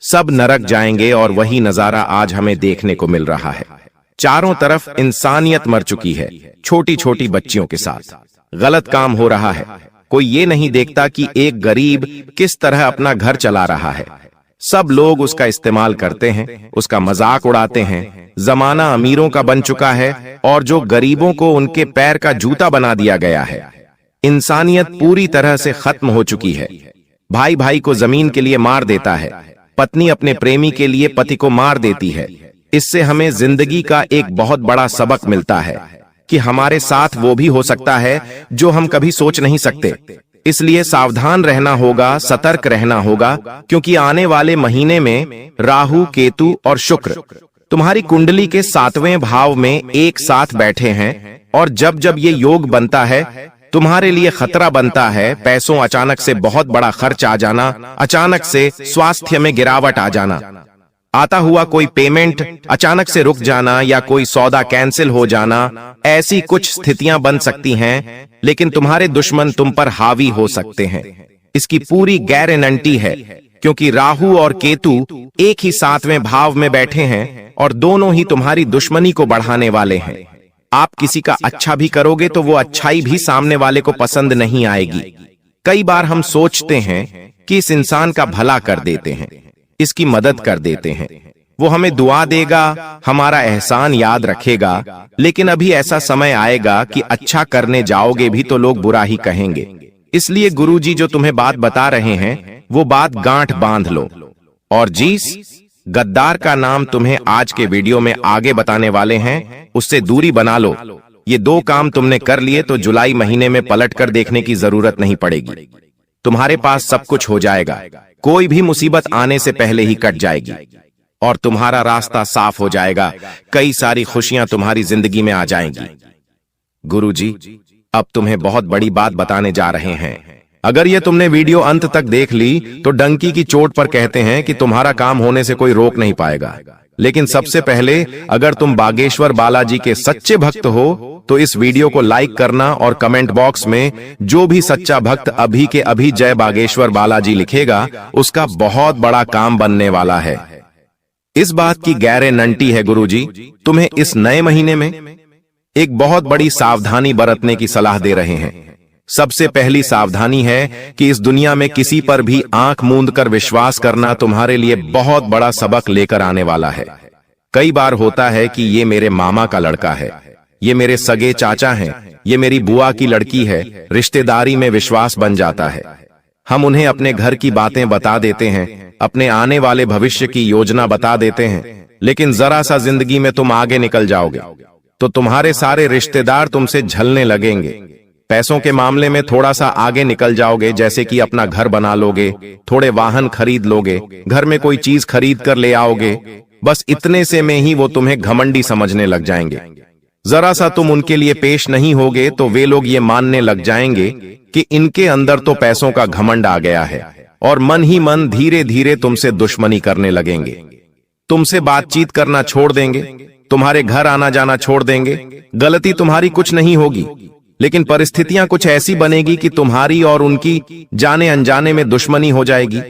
सब नरक जाएंगे। और वही नजारा आज हमें देखने को मिल रहा है। चारों तरफ इंसानियत मर चुकी है, छोटी छोटी बच्चियों के साथ गलत काम हो रहा है। कोई ये नहीं देखता कि एक गरीब किस तरह अपना घर चला रहा है। सब लोग उसका इस्तेमाल करते हैं, उसका मजाक उड़ाते हैं। जमाना अमीरों का बन चुका है और जो गरीबों को उनके पैर का जूता बना दिया गया है। इंसानियत पूरी तरह से खत्म हो चुकी है। भाई भाई को जमीन के लिए मार देता है, पत्नी अपने प्रेमी के लिए पति को मार देती है। इससे हमें जिंदगी का एक बहुत बड़ा सबक मिलता है कि हमारे साथ वो भी हो सकता है जो हम कभी सोच नहीं सकते। इसलिए सावधान रहना होगा, सतर्क रहना होगा, क्योंकि आने वाले महीने में राहु, केतु और शुक्र तुम्हारी कुंडली के 7वें भाव में एक साथ बैठे हैं। और जब जब ये योग बनता है, तुम्हारे लिए खतरा बनता है। पैसों अचानक से बहुत बड़ा खर्च आ जाना, अचानक से स्वास्थ्य में गिरावट आ जाना, आता हुआ कोई पेमेंट अचानक से रुक जाना या कोई सौदा कैंसिल हो जाना, ऐसी कुछ स्थितियां बन सकती हैं। लेकिन तुम्हारे दुश्मन तुम पर हावी हो सकते हैं, इसकी पूरी गारंटी है, क्योंकि राहु और केतु एक ही 7वें भाव में बैठे हैं और दोनों ही तुम्हारी दुश्मनी को बढ़ाने वाले हैं। आप किसी का अच्छा भी करोगे तो वो अच्छाई भी सामने वाले को पसंद नहीं आएगी। कई बार हम सोचते हैं कि इस इंसान का भला कर देते हैं, इसकी मदद कर देते हैं, वो हमें दुआ देगा, हमारा एहसान याद रखेगा। लेकिन अभी ऐसा समय आएगा कि अच्छा करने जाओगे भी तो लोग बुरा ही कहेंगे। इसलिए गुरुजी जो तुम्हें बात बता रहे हैं, वो बात गांठ बांध लो। और जिस गद्दार का नाम तुम्हें आज के वीडियो में आगे बताने वाले हैं, उससे दूरी बना लो। ये 2 काम तुमने कर लिए तो जुलाई महीने में पलट कर देखने की जरूरत नहीं पड़ेगी। तुम्हारे पास सब कुछ हो जाएगा, कोई भी मुसीबत आने से पहले ही कट जाएगी और तुम्हारा रास्ता साफ हो जाएगा। कई सारी खुशियां तुम्हारी जिंदगी में आ जाएंगी। गुरुजी अब तुम्हें बहुत बड़ी बात बताने जा रहे हैं। अगर ये तुमने वीडियो अंत तक देख ली तो डंकी की चोट पर कहते हैं कि तुम्हारा काम होने से कोई रोक नहीं पाएगा। लेकिन सबसे पहले अगर तुम बागेश्वर बालाजी के सच्चे भक्त हो तो इस वीडियो को लाइक करना और कमेंट बॉक्स में जो भी सच्चा भक्त अभी के अभी जय बागेश्वर बालाजी लिखेगा, उसका बहुत बड़ा काम बनने वाला है। इस बात की गारंटी है गुरुजी, तुम्हें इस नए महीने में एक बहुत बड़ी सावधानी बरतने की सलाह दे रहे हैं। सबसे पहली सावधानी है कि इस दुनिया में किसी पर भी आंख मूंद कर विश्वास करना तुम्हारे लिए बहुत बड़ा सबक लेकर आने वाला है। कई बार होता है कि ये मेरे मामा का लड़का है, ये मेरे सगे चाचा हैं, ये मेरी बुआ की लड़की है, रिश्तेदारी में विश्वास बन जाता है। हम उन्हें अपने घर की बातें बता देते हैं, अपने आने वाले भविष्य की योजना बता देते हैं। लेकिन जरा सा जिंदगी में तुम आगे निकल जाओगे तो तुम्हारे सारे रिश्तेदार तुमसे झलने लगेंगे। पैसों के मामले में थोड़ा सा आगे निकल जाओगे, जैसे कि अपना घर बना लोगे, थोड़े वाहन खरीद लोगे, घर में कोई चीज खरीद कर ले आओगे। बस इतने से में ही वो तुम्हें घमंडी समझने लग जाएंगे। जरा सा तुम उनके लिए पेश नहीं होगे तो वे लोग ये मानने लग जाएंगे कि इनके अंदर तो पैसों का घमंड आ गया है। और मन ही मन धीरे धीरे तुमसे दुश्मनी करने लगेंगे। तुमसे बातचीत करना छोड़ देंगे, तुम्हारे घर आना जाना छोड़ देंगे। गलती तुम्हारी कुछ नहीं होगी, लेकिन परिस्थितियां कुछ ऐसी बनेगी कि तुम्हारी और उनकी जाने अनजाने में दुश्मनी हो जाएगी।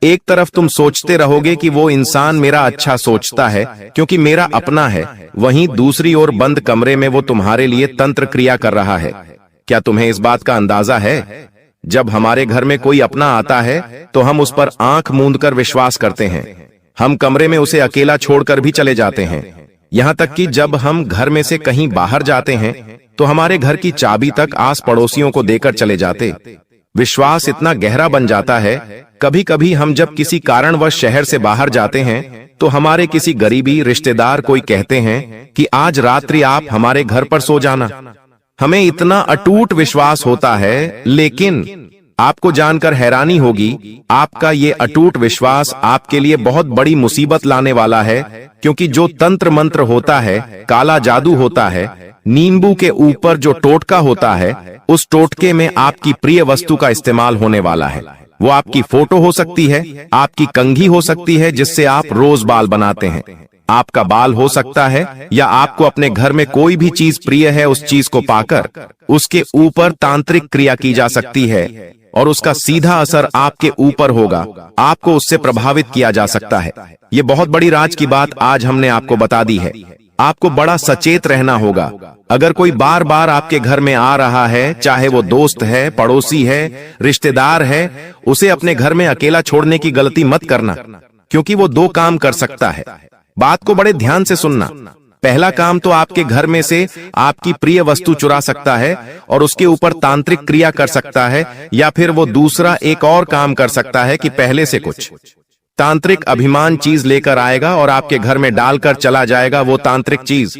एक तरफ तुम सोचते रहोगे कि वो इंसान मेरा अच्छा सोचता है क्योंकि मेरा अपना है, वहीं दूसरी ओर बंद कमरे में वो तुम्हारे लिए तंत्र क्रिया कर रहा है। क्या तुम्हें इस बात का अंदाजा है? जब हमारे घर में कोई अपना आता है तो हम उस पर आंख मूंद कर विश्वास करते हैं। हम कमरे में उसे अकेला छोड़कर भी चले जाते हैं। यहां तक कि जब हम घर में से कहीं बाहर जाते हैं तो हमारे घर की चाबी तक आस पड़ोसियों को देकर चले जाते। विश्वास इतना गहरा बन जाता है, कभी कभी हम जब किसी कारणवश शहर से बाहर जाते हैं तो हमारे किसी गरीबी रिश्तेदार कोई कहते हैं कि आज रात्रि आप हमारे घर पर सो जाना। हमें इतना अटूट विश्वास होता है, लेकिन आपको जानकर हैरानी होगी, आपका ये अटूट विश्वास आपके लिए बहुत बड़ी मुसीबत लाने वाला है, क्योंकि जो तंत्र मंत्र होता है, काला जादू होता है, नींबू के ऊपर जो टोटका होता है, उस टोटके में आपकी प्रिय वस्तु का इस्तेमाल होने वाला है। वो आपकी फोटो हो सकती है, आपकी कंघी हो सकती है जिससे आप रोज बाल बनाते हैं, आपका बाल हो सकता है, या आपको अपने घर में कोई भी चीज प्रिय है उस चीज को पाकर उसके ऊपर तांत्रिक क्रिया की जा सकती है और उसका सीधा असर आपके ऊपर होगा, आपको उससे प्रभावित किया जा सकता है। ये बहुत बड़ी राज की बात आज हमने आपको बता दी है। आपको बड़ा सचेत रहना होगा। अगर कोई बार बार आपके घर में आ रहा है, चाहे वो दोस्त है, पड़ोसी है, रिश्तेदार है, उसे अपने घर में अकेला छोड़ने की गलती मत करना, क्योंकि वो दो काम कर सकता है। बात को बड़े ध्यान से सुनना। पहला काम तो आपके घर में से आपकी प्रिय वस्तु चुरा सकता है और उसके ऊपर तांत्रिक क्रिया कर सकता है, या फिर वो दूसरा एक और काम कर सकता है कि पहले से कुछ तांत्रिक अभिमान चीज लेकर आएगा और आपके घर में डालकर चला जाएगा। वो तांत्रिक चीज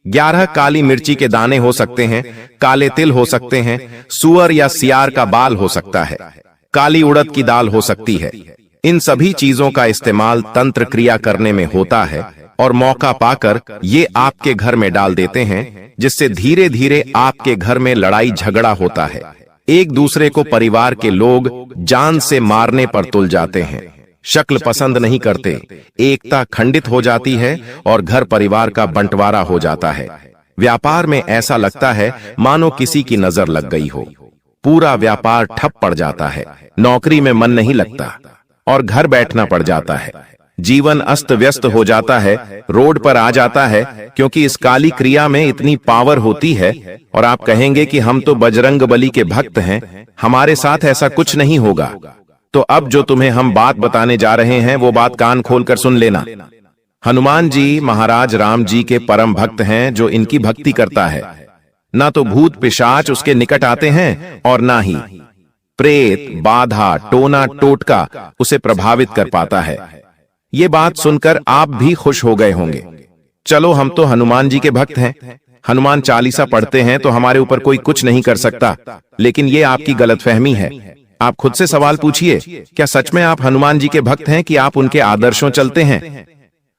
11 काली मिर्ची के दाने हो सकते हैं, काले तिल हो सकते हैं, सुअर या सियार का बाल हो सकता है, काली उड़द की दाल हो सकती है। इन सभी चीजों का इस्तेमाल तंत्र क्रिया करने में होता है और मौका पाकर ये आपके घर में डाल देते हैं, जिससे धीरे धीरे आपके घर में लड़ाई झगड़ा होता है। एक दूसरे को परिवार के लोग जान से मारने पर तुल जाते हैं, शक्ल पसंद नहीं करते, एकता खंडित हो जाती है और घर परिवार का बंटवारा हो जाता है। व्यापार में ऐसा लगता है मानो किसी की नजर लग गई हो, पूरा व्यापार ठप पड़ जाता है, नौकरी में मन नहीं लगता और घर बैठना पड़ जाता है। जीवन अस्त व्यस्त हो जाता है, रोड पर आ जाता है, क्योंकि इस काली क्रिया में इतनी पावर होती है। और आप कहेंगे कि हम तो बजरंगबली के भक्त हैं, हमारे साथ ऐसा कुछ नहीं होगा। तो अब जो तुम्हें हम बात बताने जा रहे हैं वो बात कान खोलकर सुन लेना। हनुमान जी महाराज राम जी के परम भक्त हैं। जो इनकी भक्ति करता है, ना तो भूत पिशाच उसके निकट आते हैं और ना ही प्रेत बाधा टोना टोटका उसे प्रभावित कर पाता है। ये बात सुनकर आप भी खुश हो गए होंगे। चलो, हम तो हनुमान जी के भक्त हैं, हनुमान चालीसा पढ़ते हैं, तो हमारे ऊपर कोई कुछ नहीं कर सकता। लेकिन ये आपकी गलतफहमी है। आप खुद से सवाल पूछिए, क्या सच में आप हनुमान जी के भक्त हैं कि आप उनके आदर्शों चलते हैं?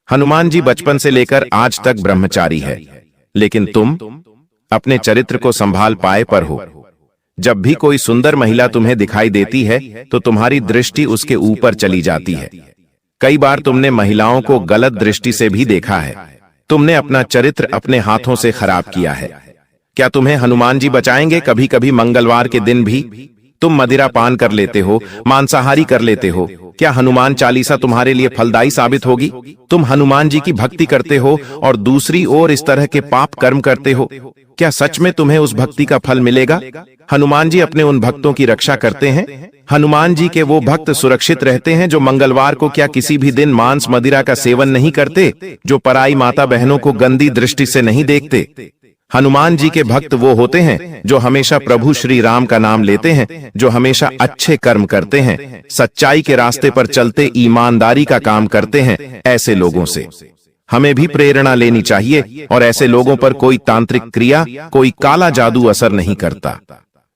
हनुमान जी बचपन से लेकर आज तक ब्रह्मचारी है, लेकिन तुम अपने चरित्र को संभाल पाए पर हो। जब भी कोई सुंदर महिला तुम्हें दिखाई देती है तो तुम्हारी दृष्टि उसके ऊपर चली जाती है। कई बार तुमने महिलाओं को गलत दृष्टि से भी देखा है। तुमने अपना चरित्र अपने हाथों से खराब किया है। क्या तुम्हें हनुमान जी बचाएंगे? कभी कभी मंगलवार के दिन भी तुम मदिरा पान कर लेते हो, मांसाहारी कर लेते हो। क्या हनुमान चालीसा तुम्हारे लिए फलदायी साबित होगी? तुम हनुमान जी की भक्ति करते हो और दूसरी ओर इस तरह के पाप कर्म करते हो। क्या सच में तुम्हें उस भक्ति का फल मिलेगा? हनुमान जी अपने उन भक्तों की रक्षा करते हैं। हनुमान जी के वो भक्त सुरक्षित रहते हैं जो मंगलवार को क्या किसी भी दिन मांस मदिरा का सेवन नहीं करते, जो पराई माता बहनों को गंदी दृष्टि से नहीं देखते। हनुमान जी के भक्त वो होते हैं जो हमेशा प्रभु श्री राम का नाम लेते हैं, जो हमेशा अच्छे कर्म करते हैं, सच्चाई के रास्ते पर चलते ईमानदारी का काम करते हैं। ऐसे लोगों से हमें भी प्रेरणा लेनी चाहिए और ऐसे लोगों पर कोई तांत्रिक क्रिया, कोई काला जादू असर नहीं करता।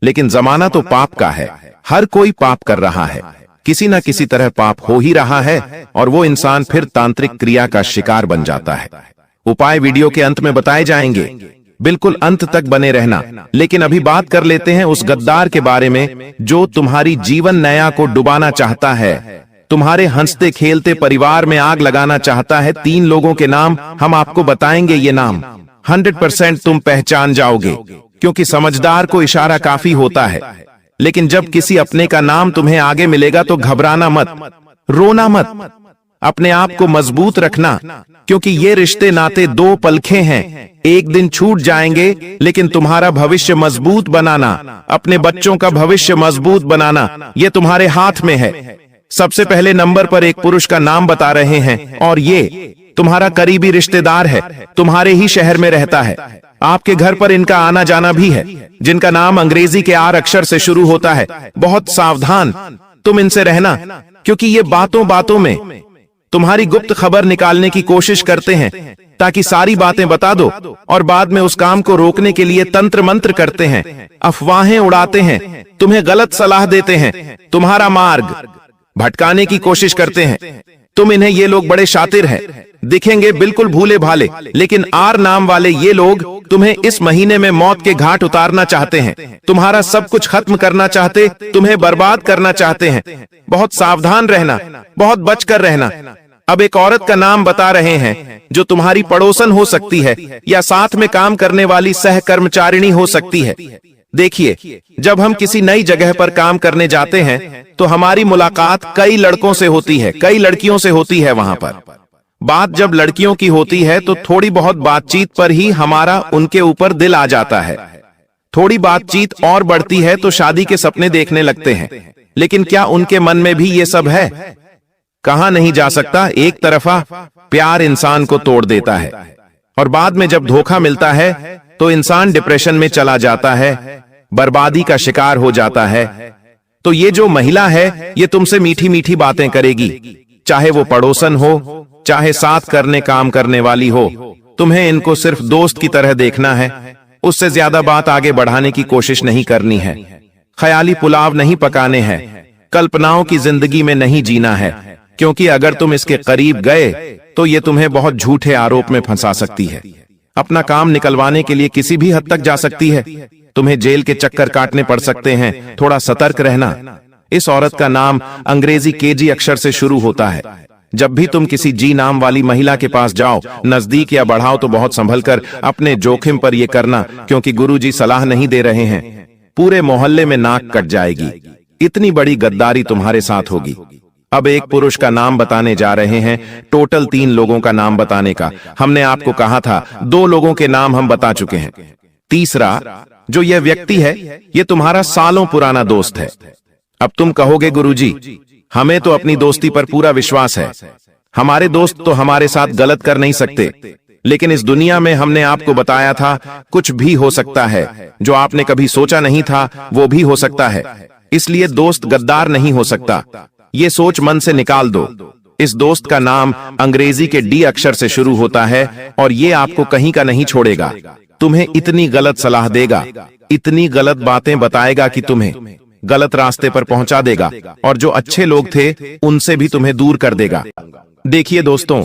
लेकिन जमाना तो पाप का है, हर कोई पाप कर रहा है, किसी न किसी तरह पाप हो ही रहा है और वो इंसान फिर तांत्रिक क्रिया का शिकार बन जाता है। उपाय वीडियो के अंत में बताए जाएंगे। बिल्कुल अंत तक बने रहना। लेकिन अभी बात कर लेते हैं उस गद्दार के बारे में जो तुम्हारी जीवन नया को डुबाना चाहता है, तुम्हारे हंसते खेलते परिवार में आग लगाना चाहता है। 3 लोगों के नाम हम आपको बताएंगे। ये नाम 100% तुम पहचान जाओगे, क्योंकि समझदार को इशारा काफी होता है। लेकिन जब किसी अपने का नाम तुम्हें आगे मिलेगा तो घबराना मत, रोना मत, अपने आप को मजबूत रखना, क्योंकि ये रिश्ते नाते 2 पलखे हैं, एक दिन छूट जाएंगे। लेकिन तुम्हारा भविष्य मजबूत बनाना, अपने बच्चों का भविष्य मजबूत बनाना, ये तुम्हारे हाथ में है। सबसे पहले नंबर पर एक पुरुष का नाम बता रहे हैं, और ये तुम्हारा करीबी रिश्तेदार है, तुम्हारे ही शहर में रहता है, आपके घर पर इनका आना जाना भी है, जिनका नाम अंग्रेजी के R अक्षर से शुरू होता है। बहुत सावधान तुम इनसे रहना, क्योंकि ये बातों बातों में तुम्हारी गुप्त खबर निकालने की कोशिश करते हैं, ताकि सारी बातें बता दो, और बाद में उस काम को रोकने के लिए तंत्र मंत्र करते हैं, अफवाहें उड़ाते हैं, तुम्हें गलत सलाह देते हैं, तुम्हारा मार्ग भटकाने की कोशिश करते हैं। तुम इन्हें, ये लोग बड़े शातिर हैं, दिखेंगे बिल्कुल भूले भाले, लेकिन R नाम वाले ये लोग तुम्हें इस महीने में मौत के घाट उतारना चाहते हैं, तुम्हारा सब कुछ खत्म करना चाहते, तुम्हें बर्बाद करना चाहते हैं। बहुत सावधान रहना, बहुत बचकर रहना। अब एक औरत का नाम बता रहे हैं जो तुम्हारी पड़ोसन हो सकती है, या साथ में काम करने वाली सहकर्मचारिणी हो सकती है। देखिए, जब हम किसी नई जगह पर काम करने जाते हैं तो हमारी मुलाकात कई लड़कों से होती है, कई लड़कियों से होती है। वहां पर बात जब लड़कियों की होती है तो थोड़ी बहुत बातचीत पर ही हमारा उनके ऊपर दिल आ जाता है। थोड़ी बातचीत और बढ़ती है तो शादी के सपने देखने लगते हैं। लेकिन क्या उनके मन में भी ये सब है? कहा नहीं जा सकता। एक तरफा प्यार इंसान को तोड़ देता है, और बाद में जब धोखा मिलता है तो इंसान डिप्रेशन में चला जाता है, बर्बादी का शिकार हो जाता है। तो ये जो महिला है, ये तुमसे मीठी मीठी बातें करेगी, चाहे वो पड़ोसन हो, चाहे साथ करने काम करने वाली हो। तुम्हें इनको सिर्फ दोस्त की तरह देखना है, उससे ज्यादा बात आगे बढ़ाने की कोशिश नहीं करनी है। ख्याली पुलाव नहीं पकाने हैं, कल्पनाओं की जिंदगी में नहीं जीना है, क्योंकि अगर तुम इसके करीब गए तो ये तुम्हें बहुत झूठे आरोप में फंसा सकती है। अपना काम निकलवाने के लिए किसी भी हद तक जा सकती है, तुम्हें जेल के चक्कर काटने पड़ सकते हैं। थोड़ा सतर्क रहना। इस औरत का नाम अंग्रेजी KG अक्षर से शुरू होता है। जब भी तुम किसी G नाम वाली महिला के पास जाओ, नजदीक या बढ़ाओ, तो बहुत संभल कर अपने जोखिम पर यह करना, क्योंकि गुरुजी सलाह नहीं दे रहे हैं। पूरे मोहल्ले में नाक कट जाएगी, इतनी बड़ी गद्दारी तुम्हारे साथ होगी। अब एक पुरुष का नाम बताने जा रहे हैं, टोटल 3 लोगों का नाम बताने का। हमने आपको कहा था 2 लोगों के नाम हम बता चुके हैं। तीसरा जो यह व्यक्ति है, यह तुम्हारा सालों पुराना दोस्त है। अब तुम कहोगे गुरुजी, हमें तो अपनी दोस्ती पर पूरा विश्वास है, हमारे दोस्त तो हमारे साथ गलत कर नहीं सकते। लेकिन इस दुनिया में हमने आपको बताया था, कुछ भी हो सकता है, जो आपने कभी सोचा नहीं था वो भी हो सकता है। इसलिए दोस्त गद्दार नहीं हो सकता, ये सोच मन से निकाल दो। इस दोस्त का नाम अंग्रेजी के D अक्षर से शुरू होता है, और ये आपको कहीं का नहीं छोड़ेगा। तुम्हें इतनी गलत सलाह देगा, इतनी गलत बातें बताएगा कि तुम्हें गलत रास्ते पर पहुंचा देगा, और जो अच्छे लोग थे उनसे भी तुम्हें दूर कर देगा। देखिए दोस्तों,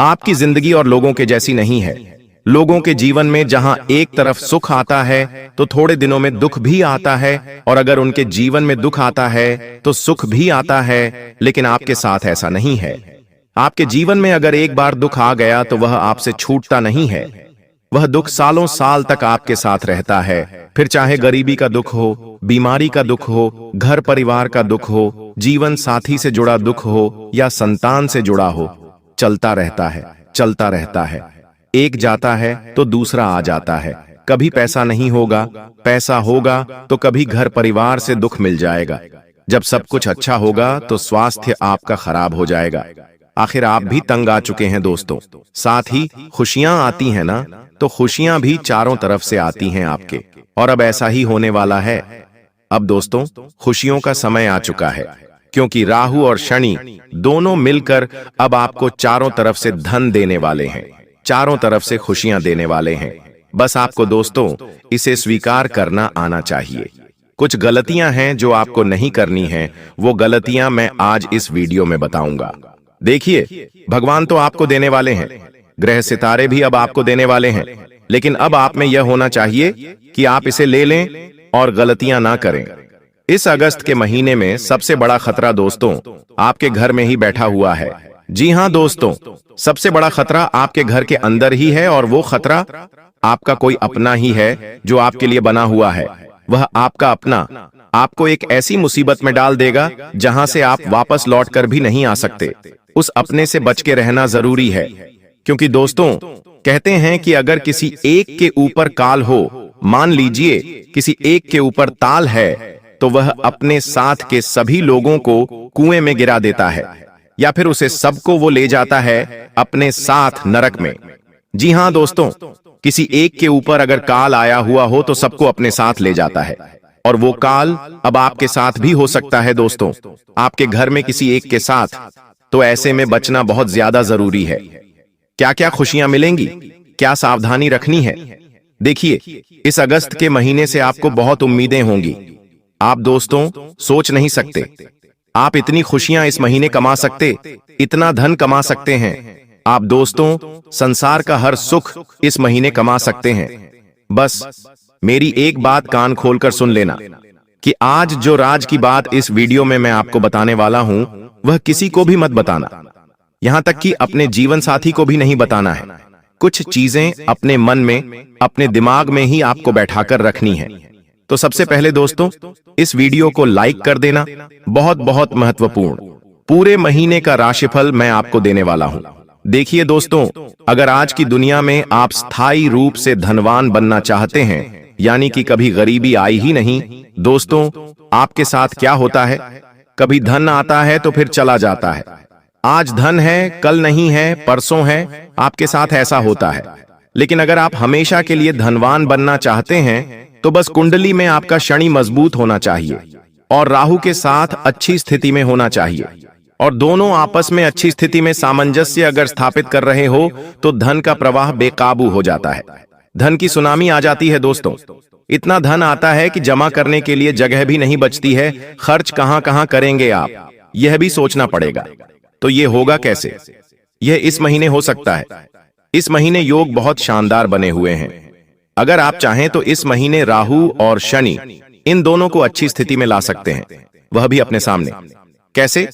आपकी जिंदगी और लोगों के जैसी नहीं है। लोगों के जीवन में जहां एक तरफ सुख आता है तो थोड़े दिनों में दुख भी आता है, और अगर उनके जीवन में दुख आता है तो सुख भी आता है। लेकिन आपके साथ ऐसा नहीं है। आपके जीवन में अगर एक बार दुख आ गया तो वह आपसे छूटता नहीं है। वह दुख सालों साल तक आपके साथ रहता है। फिर चाहे गरीबी का दुख हो, बीमारी का दुख हो, घर परिवार का दुख हो, जीवन साथी से जुड़ा दुख हो, या संतान से जुड़ा हो, चलता रहता है, चलता रहता है। एक जाता है तो दूसरा आ जाता है। कभी पैसा नहीं होगा, पैसा होगा तो कभी घर परिवार से दुख मिल जाएगा। जब सब कुछ अच्छा होगा तो स्वास्थ्य आपका खराब हो जाएगा। आखिर आप भी तंग आ चुके हैं दोस्तों। साथ ही खुशियां आती हैं ना, तो खुशियां भी चारों तरफ से आती हैं आपके, और अब ऐसा ही होने वाला है। अब दोस्तों, खुशियों का समय आ चुका है, क्योंकि राहु और शनि दोनों मिलकर अब आपको चारों तरफ से धन देने वाले हैं, चारों तरफ से खुशियां देने वाले हैं। बस आपको दोस्तों इसे स्वीकार करना आना चाहिए। कुछ गलतियां हैं जो आपको नहीं करनी है, वो गलतियां मैं आज इस वीडियो में बताऊंगा। देखिए, भगवान तो आपको देने वाले हैं, ग्रह सितारे भी अब आपको देने वाले हैं, लेकिन अब आप में यह होना चाहिए कि आप इसे ले लें और गलतियां ना करें। इस अगस्त के महीने में सबसे बड़ा खतरा दोस्तों आपके घर में ही बैठा हुआ है। जी हां दोस्तों, सबसे बड़ा खतरा आपके घर के अंदर ही है, और वो खतरा आपका कोई अपना ही है जो आपके लिए बना हुआ है। वह आपका अपना आपको एक ऐसी मुसीबत में डाल देगा जहां से आप वापस लौटकर भी नहीं आ सकते। उस अपने से बच के रहना जरूरी है, क्योंकि दोस्तों कहते हैं कि अगर किसी एक के ऊपर काल हो, मान लीजिए किसी एक के ऊपर ताल है, तो वह अपने साथ के सभी लोगों को कुएं में गिरा देता है, या फिर उसे सबको वो ले जाता है अपने साथ नरक में। जी हां दोस्तों, किसी एक के ऊपर अगर काल आया हुआ हो तो सबको अपने साथ ले जाता है, और वो काल अब आपके साथ भी हो सकता है दोस्तों, आपके घर में किसी एक के साथ। तो ऐसे में बचना बहुत ज्यादा जरूरी है। क्या क्या खुशियां मिलेंगी, क्या सावधानी रखनी है? देखिए, इस अगस्त के महीने से आपको बहुत उम्मीदें होंगी। आप दोस्तों सोच नहीं सकते, आप इतनी खुशियां इस महीने कमा सकते, इतना धन कमा सकते हैं। आप दोस्तों संसार का हर सुख इस महीने कमा सकते हैं। बस मेरी एक बात कान खोलकर सुन लेना कि आज जो राज की बात इस वीडियो में मैं आपको बताने वाला हूं, वह किसी को भी मत बताना, यहां तक कि अपने जीवन साथी को भी नहीं बताना है। कुछ चीजें अपने मन में, अपने दिमाग में ही आपको बैठाकर रखनी है। तो सबसे पहले दोस्तों इस वीडियो को लाइक कर देना, बहुत बहुत महत्वपूर्ण। पूरे महीने का राशिफल मैं आपको देने वाला हूं। देखिए दोस्तों, अगर आज की दुनिया में आप स्थायी रूप से धनवान बनना चाहते हैं, यानी कि कभी गरीबी आई ही नहीं, दोस्तों आपके साथ क्या होता है, कभी धन आता है तो फिर चला जाता है। आज धन है, कल नहीं है, परसों है, आपके साथ ऐसा होता है। लेकिन अगर आप हमेशा के लिए धनवान बनना चाहते हैं, तो बस कुंडली में आपका शनि मजबूत होना चाहिए और राहु के साथ अच्छी स्थिति में होना चाहिए, और दोनों आपस में अच्छी स्थिति में सामंजस्य अगर स्थापित कर रहे हो तो धन का प्रवाह बेकाबू हो जाता है। धन की सुनामी आ जाती है दोस्तों। इतना धन आता है कि जमा करने के लिए जगह भी नहीं बचती है। खर्च कहां कहां करेंगे आप, यह भी सोचना पड़ेगा। तो ये होगा कैसे? यह इस महीने हो सकता है। इस महीने योग बहुत शानदार बने हुए हैं। अगर आप चाहें तो इस महीने राहु और शनि इन दोनों को अच्छी स्थिति में ला सकते हैं, वह भी अपने सामने। कैसे?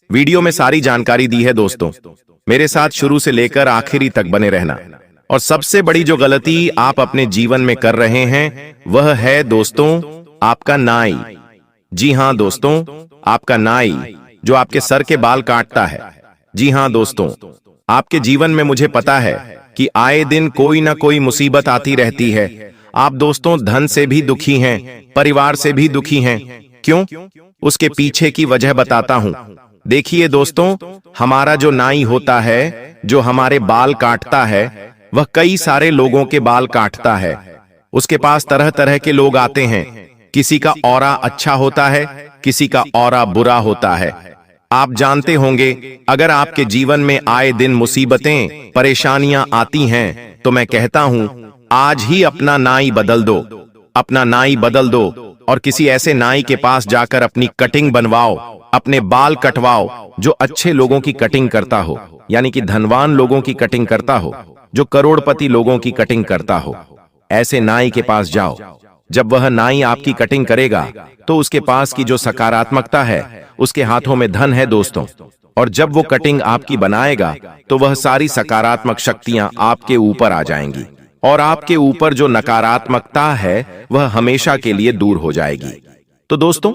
वीडियो में सारी जानकारी दी है दोस्तों, मेरे साथ शुरू से लेकर आखिरी तक बने रहना। और सबसे बड़ी जो गलती आप अपने जीवन में कर रहे हैं वह है दोस्तों आपका नाई। जी हां दोस्तों, आपका नाई जो आपके सर के बाल काटता है। जी हां दोस्तों, आपके जीवन में मुझे पता है कि आए दिन कोई ना कोई मुसीबत आती रहती है। आप दोस्तों धन से भी दुखी हैं, परिवार से भी दुखी हैं। क्यों? उसके पीछे की वजह बताता हूं। देखिए दोस्तों, हमारा जो नाई होता है, जो हमारे बाल काटता है, वह कई सारे लोगों के बाल काटता है। उसके पास तरह तरह के लोग आते हैं। किसी का ऑरा अच्छा होता है, किसी का ऑरा बुरा होता है। आप जानते होंगे, अगर आपके जीवन में आए दिन मुसीबतें, परेशानियां आती हैं, तो मैं कहता हूं आज ही अपना नाई बदल दो। अपना नाई बदल दो और किसी ऐसे नाई के पास जाकर अपनी कटिंग बनवाओ, अपने बाल कटवाओ जो अच्छे लोगों की कटिंग करता हो, यानी कि धनवान लोगों की कटिंग करता हो, जो करोड़पति लोगों की कटिंग करता हो। ऐसे नाई के पास जाओ। जब वह नाई आपकी कटिंग करेगा तो उसके पास की जो सकारात्मकता है, उसके हाथों में धन है दोस्तों, और जब वो कटिंग आपकी बनाएगा तो वह सारी सकारात्मक शक्तियां आपके ऊपर आ जाएंगी, और आपके ऊपर जो नकारात्मकता है वह हमेशा के लिए दूर हो जाएगी। तो दोस्तों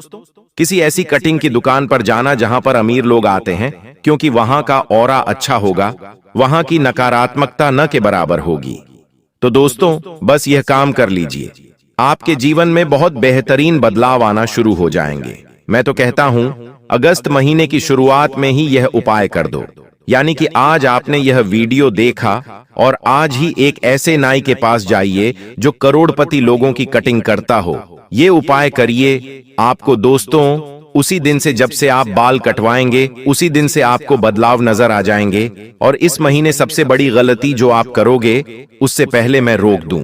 किसी ऐसी कटिंग की दुकान पर जाना जहां पर अमीर लोग आते हैं, क्योंकि वहां का ऑरा अच्छा होगा, वहां की नकारात्मकता न के बराबर होगी। तो दोस्तों बस यह काम कर लीजिए, आपके जीवन में बहुत बेहतरीन बदलाव आना शुरू हो जाएंगे। मैं तो कहता हूं अगस्त महीने की शुरुआत में ही यह उपाय कर दो, यानी कि आज आपने यह वीडियो देखा और आज ही एक ऐसे नाई के पास जाइए जो करोड़पति लोगों की कटिंग करता हो। ये उपाय करिए, आपको दोस्तों उसी दिन से, जब से आप बाल कटवाएंगे, उसी दिन से आपको बदलाव नजर आ जाएंगे। और इस महीने सबसे बड़ी गलती जो आप करोगे उससे पहले मैं रोक दूं।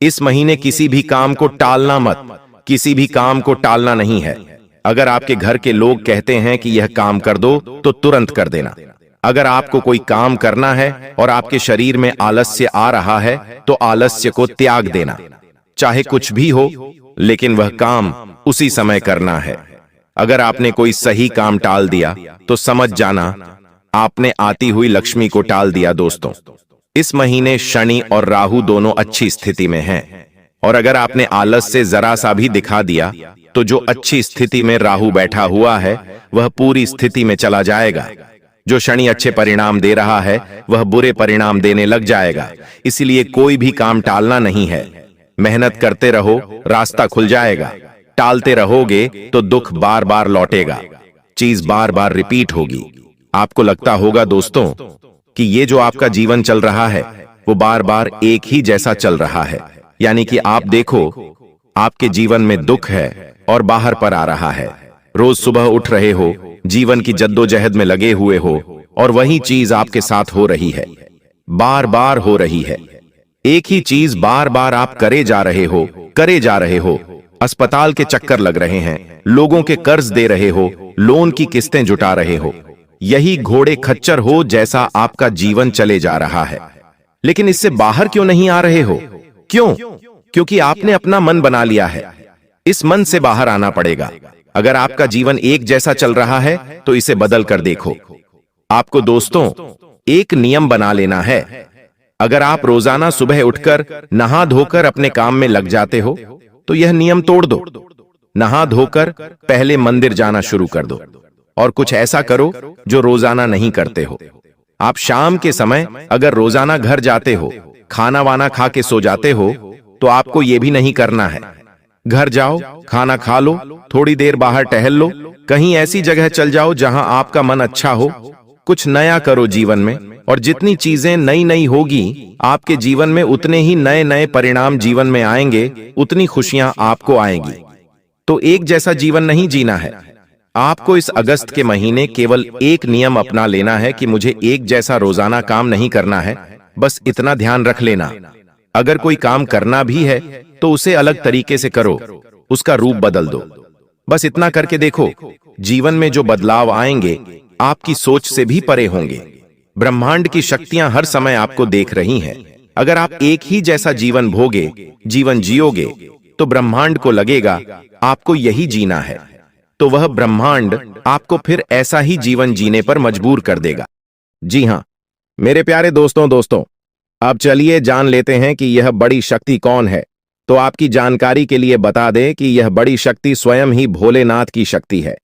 इस महीने किसी भी काम को टालना मत, किसी भी काम को टालना नहीं है। अगर आपके घर के लोग कहते हैं कि यह काम कर दो तो तुरंत कर देना। अगर आपको कोई काम करना है और आपके शरीर में आलस्य आ रहा है तो आलस्य को त्याग देना, चाहे कुछ भी हो, लेकिन वह काम उसी समय करना है। अगर आपने कोई सही काम टाल दिया तो समझ जाना आपने आती हुई लक्ष्मी को टाल दिया। दोस्तों, इस महीने शनि और राहु दोनों अच्छी स्थिति में हैं, और अगर आपने आलस से जरा सा भी दिखा दिया तो जो अच्छी स्थिति में राहु बैठा हुआ है वह पूरी स्थिति में चला जाएगा। जो शनि अच्छे परिणाम दे रहा है वह बुरे परिणाम देने लग जाएगा। इसलिए कोई भी काम टालना नहीं है, मेहनत करते रहो, रास्ता खुल जाएगा। टालते रहोगे तो दुख बार बार लौटेगा, चीज बार बार रिपीट होगी। आपको लगता होगा दोस्तों कि ये जो आपका जीवन चल रहा है वो बार बार एक ही जैसा चल रहा है, यानी कि आप देखो आपके जीवन में दुख है और बाहर पर आ रहा है। रोज सुबह उठ रहे हो, जीवन की जद्दोजहद में लगे हुए हो, और वही चीज आपके साथ हो रही है, बार बार हो रही है। एक ही चीज बार बार आप करे जा रहे हो। अस्पताल के चक्कर लग रहे हैं, लोगों के कर्ज दे रहे हो, लोन की किस्तें जुटा रहे हो। यही घोड़े खच्चर हो जैसा आपका जीवन चले जा रहा है। लेकिन इससे बाहर क्यों नहीं आ रहे हो? क्यों? क्योंकि आपने अपना मन बना लिया है। इस मन से बाहर आना पड़ेगा। अगर आपका जीवन एक जैसा चल रहा है तो इसे बदल कर देखो। आपको दोस्तों एक नियम बना लेना है। अगर आप रोजाना सुबह उठकर नहा धोकर अपने काम में लग जाते हो तो यह नियम तोड़ दो। नहा धोकर पहले मंदिर जाना शुरू कर दो, और कुछ ऐसा करो जो रोजाना नहीं करते हो। आप शाम के समय अगर रोजाना घर जाते हो, खाना वाना खा के सो जाते हो, तो आपको यह भी नहीं करना है। घर जाओ, खाना खा लो, थोड़ी देर बाहर टहल लो, कहीं ऐसी जगह चल जाओ जहां आपका मन अच्छा हो। कुछ नया करो जीवन में, और जितनी चीजें नई नई होगी आपके जीवन में उतने ही नए नए परिणाम जीवन में आएंगे, उतनी खुशियां आपको आएंगी। तो एक जैसा जीवन नहीं जीना है। आपको इस अगस्त के महीने केवल एक नियम अपना लेना है कि मुझे एक जैसा रोजाना काम नहीं करना है। बस इतना ध्यान रख लेना, अगर कोई काम करना भी है तो उसे अलग तरीके से करो, उसका रूप बदल दो। बस इतना करके देखो, जीवन में जो बदलाव आएंगे आपकी सोच से भी परे होंगे। ब्रह्मांड की शक्तियां हर समय आपको देख रही हैं। अगर आप एक ही जैसा जीवन जीवन जियोगे तो ब्रह्मांड को लगेगा आपको यही जीना है, तो वह ब्रह्मांड आपको फिर ऐसा ही जीवन जीने पर मजबूर कर देगा। जी हां मेरे प्यारे दोस्तों, अब चलिए जान लेते हैं कि यह बड़ी शक्ति कौन है। तो आपकी जानकारी के लिए बता दें कि यह बड़ी शक्ति स्वयं ही भोलेनाथ की शक्ति है।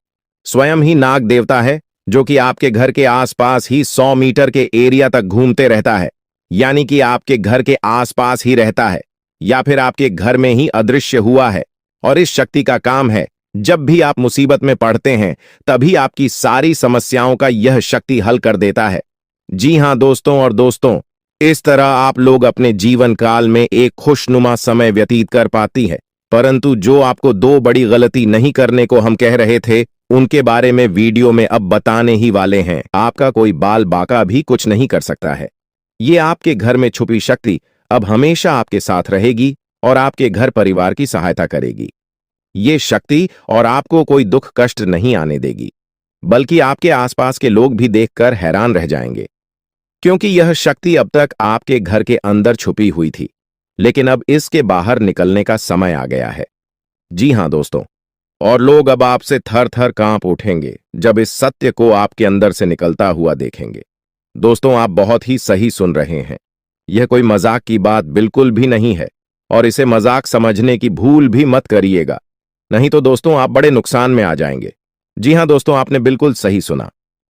स्वयं ही नाग देवता है, जो कि आपके घर के आसपास ही 100 मीटर के एरिया तक घूमते रहता है, यानी कि आपके घर के आसपास ही रहता है, या फिर आपके घर में ही अदृश्य हुआ है। और इस शक्ति का काम है, जब भी आप मुसीबत में पड़ते हैं तभी आपकी सारी समस्याओं का यह शक्ति हल कर देता है। जी हां दोस्तों, इस तरह आप लोग अपने जीवन काल में एक खुशनुमा समय व्यतीत कर पाती है। परंतु जो आपको 2 बड़ी गलती नहीं करने को हम कह रहे थे, उनके बारे में वीडियो में अब बताने ही वाले हैं। आपका कोई बाल बाका भी कुछ नहीं कर सकता है। ये आपके घर में छुपी शक्ति अब हमेशा आपके साथ रहेगी और आपके घर परिवार की सहायता करेगी। ये शक्ति और आपको कोई दुख कष्ट नहीं आने देगी, बल्कि आपके आसपास के लोग भी देखकर हैरान रह जाएंगे, क्योंकि यह शक्ति अब तक आपके घर के अंदर छुपी हुई थी, लेकिन अब इसके बाहर निकलने का समय आ गया है। जी हां दोस्तों, और लोग अब आपसे थर थर कांप उठेंगे जब इस सत्य को आपके अंदर से निकलता हुआ देखेंगे। दोस्तों, आप बहुत ही सही सुन रहे हैं। यह कोई मजाक की बात बिल्कुल भी नहीं है, और इसे मजाक समझने की भूल भी मत करिएगा, नहीं तो दोस्तों आप बड़े नुकसान में आ जाएंगे। जी हां दोस्तों, आपने बिल्कुल सही सुना।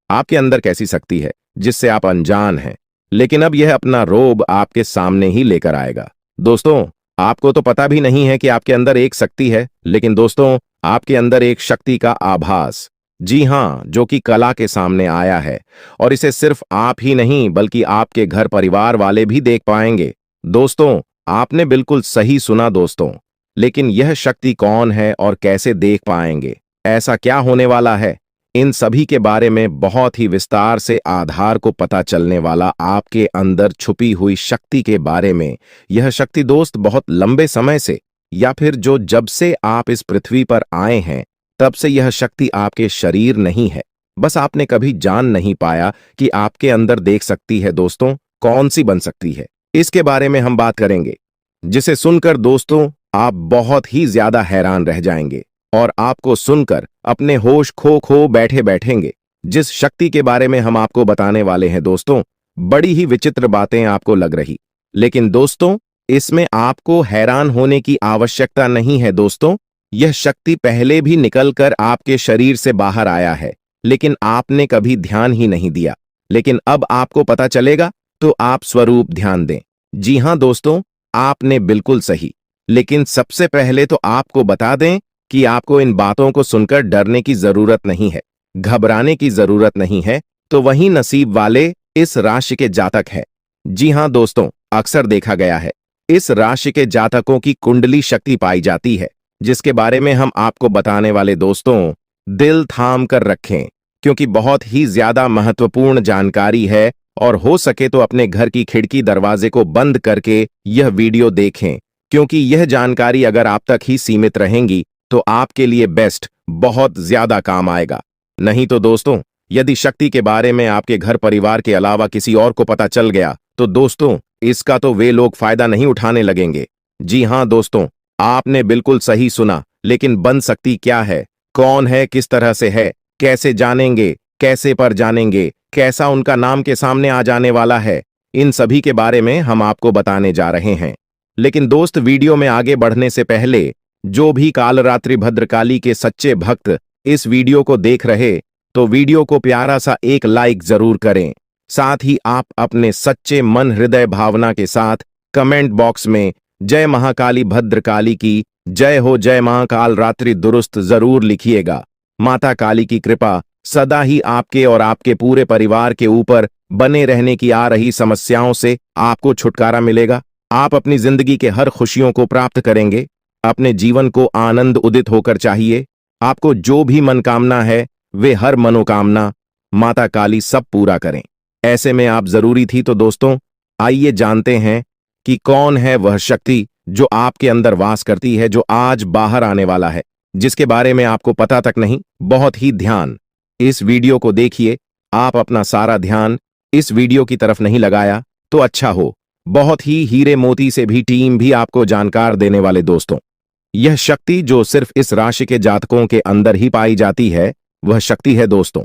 आपके अंदर कैसी शक्ति है जिससे आप अनजान हैं, लेकिन अब यह अपना रोब आपके सामने ही लेकर आएगा। दोस्तों, आपको तो पता भी नहीं है कि आपके अंदर एक शक्ति है, लेकिन दोस्तों आपके अंदर एक शक्ति का आभास, जी हां, जो कि कला के सामने आया है, और इसे सिर्फ आप ही नहीं बल्कि आपके घर परिवार वाले भी देख पाएंगे। दोस्तों, आपने बिल्कुल सही सुना दोस्तों, लेकिन यह शक्ति कौन है और कैसे देख पाएंगे, ऐसा क्या होने वाला है, इन सभी के बारे में बहुत ही विस्तार से आधार को पता चलने वाला आपके अंदर छुपी हुई शक्ति के बारे में। यह शक्ति दोस्त बहुत लंबे समय से, या फिर जब से आप इस पृथ्वी पर आए हैं तब से यह शक्ति आपके शरीर नहीं है, बस आपने कभी जान नहीं पाया कि आपके अंदर देख सकती है दोस्तों, कौन सी बन सकती है। इसके बारे में हम बात करेंगे, जिसे सुनकर दोस्तों आप बहुत ही ज्यादा हैरान रह जाएंगे और आपको सुनकर अपने होश खो बैठे बैठेंगे। जिस शक्ति के बारे में हम आपको बताने वाले हैं दोस्तों, बड़ी ही विचित्र बातें आपको लग रही, लेकिन दोस्तों इसमें आपको हैरान होने की आवश्यकता नहीं है दोस्तों। यह शक्ति पहले भी निकलकर आपके शरीर से बाहर आया है, लेकिन आपने कभी ध्यान ही नहीं दिया। लेकिन अब आपको पता चलेगा, तो आप स्वरूप ध्यान दें। जी हां दोस्तों, आपने बिल्कुल सही। लेकिन सबसे पहले तो आपको बता दें कि आपको इन बातों को सुनकर डरने की जरूरत नहीं है, घबराने की जरूरत नहीं है। तो वही नसीब वाले इस राशि के जातक है। जी हां दोस्तों, अक्सर देखा गया है इस राशि के जातकों की कुंडली शक्ति पाई जाती है, जिसके बारे में हम आपको बताने वाले दोस्तों दिल थाम कर रखें, क्योंकि बहुत ही ज्यादा महत्वपूर्ण जानकारी है। और हो सके तो अपने घर की खिड़की दरवाजे को बंद करके यह वीडियो देखें, क्योंकि यह जानकारी अगर आप तक ही सीमित रहेंगी तो आपके लिए बेस्ट बहुत ज्यादा काम आएगा। नहीं तो दोस्तों, यदि शक्ति के बारे में आपके घर परिवार के अलावा किसी और को पता चल गया तो दोस्तों इसका तो वे लोग फायदा नहीं उठाने लगेंगे। जी हां दोस्तों, आपने बिल्कुल सही सुना। लेकिन बन सकती क्या है, कौन है, किस तरह से है, कैसे जानेंगे, कैसे पर जानेंगे, कैसा उनका नाम के सामने आ जाने वाला है, इन सभी के बारे में हम आपको बताने जा रहे हैं। लेकिन दोस्त, वीडियो में आगे बढ़ने से पहले जो भी कालरात्रि भद्रकाली के सच्चे भक्त इस वीडियो को देख रहे, तो वीडियो को प्यारा सा एक लाइक जरूर करें। साथ ही आप अपने सच्चे मन हृदय भावना के साथ कमेंट बॉक्स में जय महाकाली भद्रकाली की जय हो, जय महाकाल रात्रि दुरुस्त जरूर लिखिएगा। माता काली की कृपा सदा ही आपके और आपके पूरे परिवार के ऊपर बने रहने की। आ रही समस्याओं से आपको छुटकारा मिलेगा, आप अपनी जिंदगी के हर खुशियों को प्राप्त करेंगे। अपने जीवन को आनंद उदित होकर चाहिए। आपको जो भी मनोकामना है, वे हर मनोकामना माता काली सब पूरा करें। ऐसे में आप जरूरी थी। तो दोस्तों आइए जानते हैं कि कौन है वह शक्ति जो आपके अंदर वास करती है, जो आज बाहर आने वाला है, जिसके बारे में आपको पता तक नहीं। बहुत ही ध्यान इस वीडियो को देखिए। आप अपना सारा ध्यान इस वीडियो की तरफ नहीं लगाया तो अच्छा हो। बहुत ही हीरे मोती से भी टीम भी आपको जानकार देने वाले दोस्तों, यह शक्ति जो सिर्फ इस राशि के जातकों के अंदर ही पाई जाती है, वह शक्ति है दोस्तों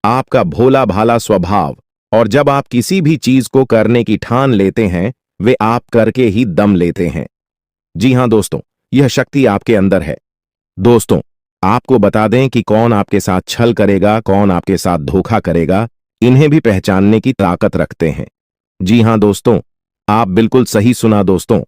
आपका भोला भाला स्वभाव। और जब आप किसी भी चीज को करने की ठान लेते हैं, वे आप करके ही दम लेते हैं। जी हां दोस्तों, यह शक्ति आपके अंदर है। दोस्तों आपको बता दें कि कौन आपके साथ छल करेगा, कौन आपके साथ धोखा करेगा, इन्हें भी पहचानने की ताकत रखते हैं। जी हां दोस्तों, आप बिल्कुल सही सुना दोस्तों।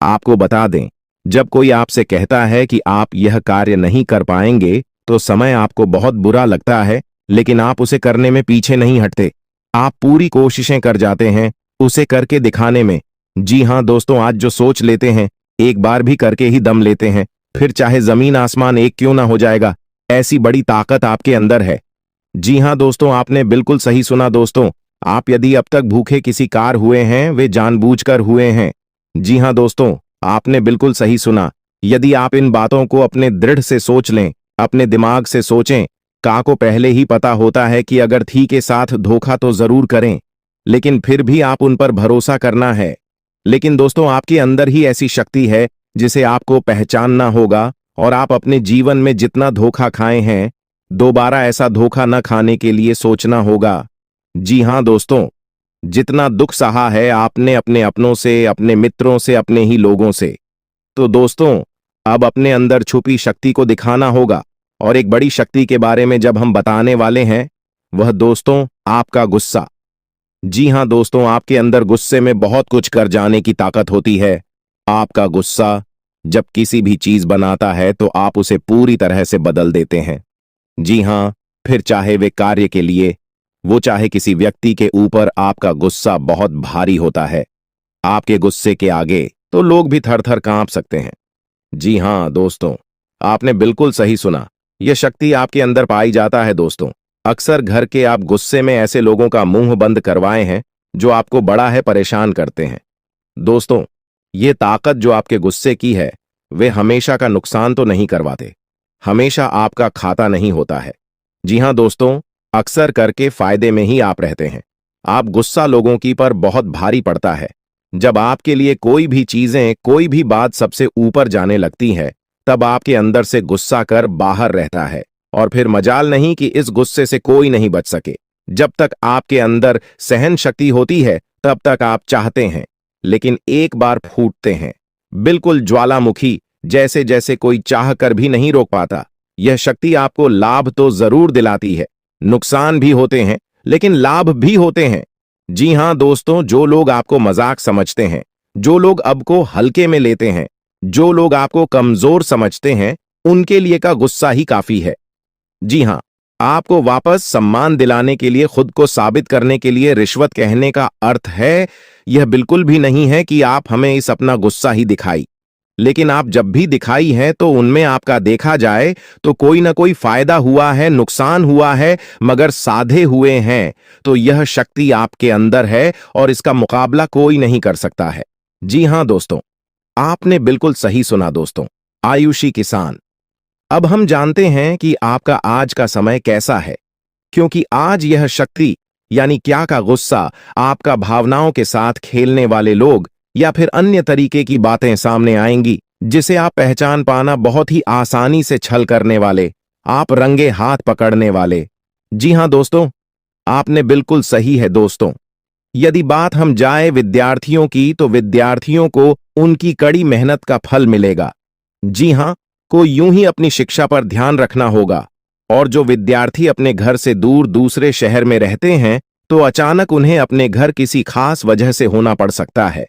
आपको बता दें, जब कोई आपसे कहता है कि आप यह कार्य नहीं कर पाएंगे, तो समय आपको बहुत बुरा लगता है, लेकिन आप उसे करने में पीछे नहीं हटते। आप पूरी कोशिशें कर जाते हैं उसे करके दिखाने में। जी हां दोस्तों, आज जो सोच लेते हैं, एक बार भी करके ही दम लेते हैं, फिर चाहे जमीन आसमान एक क्यों ना हो जाएगा। ऐसी बड़ी ताकत आपके अंदर है। जी हां दोस्तों, आपने बिल्कुल सही सुना दोस्तों। आप यदि अब तक भूखे किसी कार हुए हैं, वे जानबूझकर हुए हैं। जी हां दोस्तों, आपने बिल्कुल सही सुना। यदि आप इन बातों को अपने दृढ़ से सोच लें, अपने दिमाग से सोचें, का को पहले ही पता होता है कि अगर थी के साथ धोखा तो जरूर करें, लेकिन फिर भी आप उन पर भरोसा करना है। लेकिन दोस्तों आपके अंदर ही ऐसी शक्ति है जिसे आपको पहचानना होगा, और आप अपने जीवन में जितना धोखा खाए हैं, दोबारा ऐसा धोखा न खाने के लिए सोचना होगा। जी हां दोस्तों, जितना दुख सहा है आपने अपने अपनों से, अपने मित्रों से, अपने ही लोगों से, तो दोस्तों अब अपने अंदर छुपी शक्ति को दिखाना होगा। और एक बड़ी शक्ति के बारे में जब हम बताने वाले हैं, वह दोस्तों आपका गुस्सा। जी हां दोस्तों, आपके अंदर गुस्से में बहुत कुछ कर जाने की ताकत होती है। आपका गुस्सा जब किसी भी चीज बनाता है तो आप उसे पूरी तरह से बदल देते हैं। जी हां, फिर चाहे वे कार्य के लिए, वो चाहे किसी व्यक्ति के ऊपर, आपका गुस्सा बहुत भारी होता है। आपके गुस्से के आगे तो लोग भी थर थर कांप सकते हैं। जी हां दोस्तों, आपने बिल्कुल सही सुना। यह शक्ति आपके अंदर पाई जाता है दोस्तों। अक्सर घर के आप गुस्से में ऐसे लोगों का मुंह बंद करवाए हैं जो आपको बड़ा है परेशान करते हैं। दोस्तों ये ताकत जो आपके गुस्से की है, वे हमेशा का नुकसान तो नहीं करवाते, हमेशा आपका खाता नहीं होता है। जी हां दोस्तों, अक्सर करके फायदे में ही आप रहते हैं। आप गुस्सा लोगों की पर बहुत भारी पड़ता है। जब आपके लिए कोई भी चीजें, कोई भी बात सबसे ऊपर जाने लगती है, तब आपके अंदर से गुस्सा कर बाहर रहता है और फिर मजाल नहीं कि इस गुस्से से कोई नहीं बच सके। जब तक आपके अंदर सहन शक्ति होती है तब तक आप चाहते हैं, लेकिन एक बार फूटते हैं, बिल्कुल ज्वालामुखी जैसे जैसे कोई चाह कर भी नहीं रोक पाता। यह शक्ति आपको लाभ तो जरूर दिलाती है, नुकसान भी होते हैं, लेकिन लाभ भी होते हैं। जी हां दोस्तों, जो लोग आपको मजाक समझते हैं, जो लोग आपको हल्के में लेते हैं, जो लोग आपको कमजोर समझते हैं, उनके लिए का गुस्सा ही काफी है। जी हां, आपको वापस सम्मान दिलाने के लिए, खुद को साबित करने के लिए रिश्वत कहने का अर्थ है, यह बिल्कुल भी नहीं है कि आप हमें इस अपना गुस्सा ही दिखाई। लेकिन आप जब भी दिखाई है तो उनमें आपका देखा जाए तो कोई ना कोई फायदा हुआ है, नुकसान हुआ है, मगर साधे हुए हैं तो यह शक्ति आपके अंदर है और इसका मुकाबला कोई नहीं कर सकता है। जी हां दोस्तों, आपने बिल्कुल सही सुना दोस्तों। आयुषी किसान। अब हम जानते हैं कि आपका आज का समय कैसा है, क्योंकि आज यह शक्ति यानी क्या का गुस्सा आपका भावनाओं के साथ खेलने वाले लोग या फिर अन्य तरीके की बातें सामने आएंगी जिसे आप पहचान पाना बहुत ही आसानी से छल करने वाले, आप रंगे हाथ पकड़ने वाले। जी हां दोस्तों, आपने बिल्कुल सही है दोस्तों। यदि बात हम जाए विद्यार्थियों की, तो विद्यार्थियों को उनकी कड़ी मेहनत का फल मिलेगा। जी हां, को यूं ही अपनी शिक्षा पर ध्यान रखना होगा। और जो विद्यार्थी अपने घर से दूर दूसरे शहर में रहते हैं, तो अचानक उन्हें अपने घर किसी खास वजह से होना पड़ सकता है।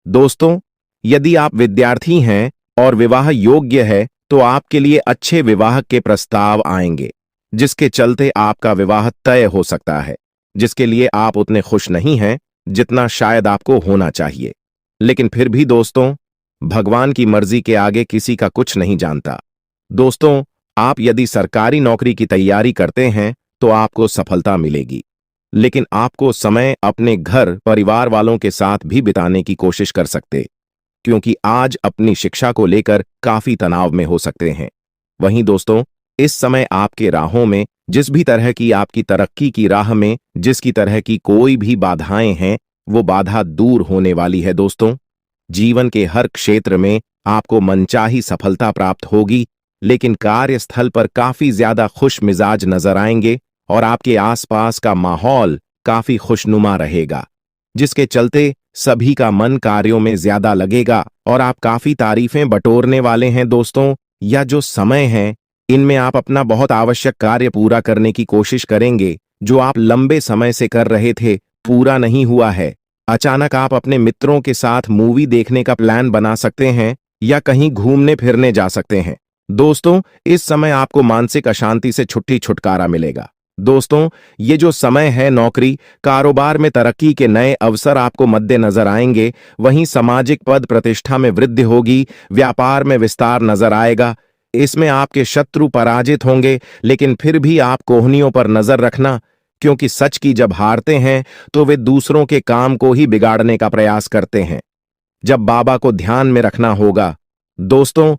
दोस्तों, यदि आप विद्यार्थी हैं और विवाह योग्य है, तो आपके लिए अच्छे विवाह के प्रस्ताव आएंगे, जिसके चलते आपका विवाह तय हो सकता है, जिसके लिए आप उतने खुश नहीं हैं जितना शायद आपको होना चाहिए। लेकिन फिर भी दोस्तों, भगवान की मर्जी के आगे किसी का कुछ नहीं जानता। दोस्तों, आप यदि सरकारी नौकरी की तैयारी करते हैं तो आपको सफलता मिलेगी, लेकिन आपको समय अपने घर परिवार वालों के साथ भी बिताने की कोशिश कर सकते, क्योंकि आज अपनी शिक्षा को लेकर काफी तनाव में हो सकते हैं। वहीं दोस्तों, इस समय आपके राहों में जिस भी तरह की आपकी तरक्की की राह में जिसकी तरह की कोई भी बाधाएं हैं, वो बाधा दूर होने वाली है दोस्तों। जीवन के हर क्षेत्र में आपको मनचाही सफलता प्राप्त होगी, लेकिन कार्यस्थल पर काफी ज्यादा खुश मिजाज नजर आएंगे और आपके आसपास का माहौल काफी खुशनुमा रहेगा, जिसके चलते सभी का मन कार्यों में ज्यादा लगेगा और आप काफी तारीफें बटोरने वाले हैं दोस्तों। या जो समय है, इनमें आप अपना बहुत आवश्यक कार्य पूरा करने की कोशिश करेंगे, जो आप लंबे समय से कर रहे थे, पूरा नहीं हुआ है। अचानक आप अपने मित्रों के साथ मूवी देखने का प्लान बना सकते हैं या कहीं घूमने फिरने जा सकते हैं। दोस्तों, इस समय आपको मानसिक अशांति से छुटकारा मिलेगा। दोस्तों, ये जो समय है, नौकरी कारोबार में तरक्की के नए अवसर आपको मद्देनजर आएंगे, वहीं सामाजिक पद प्रतिष्ठा में वृद्धि होगी, व्यापार में विस्तार नजर आएगा। इसमें आपके शत्रु पराजित होंगे, लेकिन फिर भी आप कोहनियों पर नजर रखना, क्योंकि सच की जब हारते हैं तो वे दूसरों के काम को ही बिगाड़ने का प्रयास करते हैं। जब बाबा को ध्यान में रखना होगा। दोस्तों,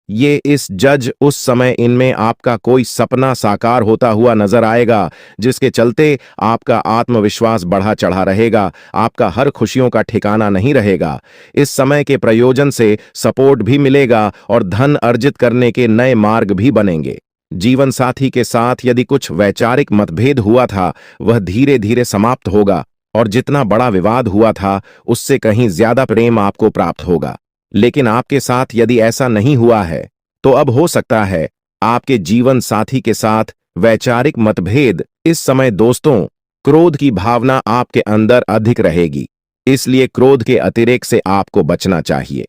ये इस जज उस समय इनमें आपका कोई सपना साकार होता हुआ नजर आएगा, जिसके चलते आपका आत्मविश्वास बढ़ा चढ़ा रहेगा, आपका हर खुशियों का ठिकाना नहीं रहेगा। इस समय के प्रयोजन से सपोर्ट भी मिलेगा और धन अर्जित करने के नए मार्ग भी बनेंगे। जीवन साथी के साथ यदि कुछ वैचारिक मतभेद हुआ था, वह धीरे धीरे समाप्त होगा और जितना बड़ा विवाद हुआ था, उससे कहीं ज्यादा प्रेम आपको प्राप्त होगा। लेकिन आपके साथ यदि ऐसा नहीं हुआ है, तो अब हो सकता है आपके जीवन साथी के साथ वैचारिक मतभेद। इस समय दोस्तों, क्रोध की भावना आपके अंदर अधिक रहेगी, इसलिए क्रोध के अतिरेक से आपको बचना चाहिए।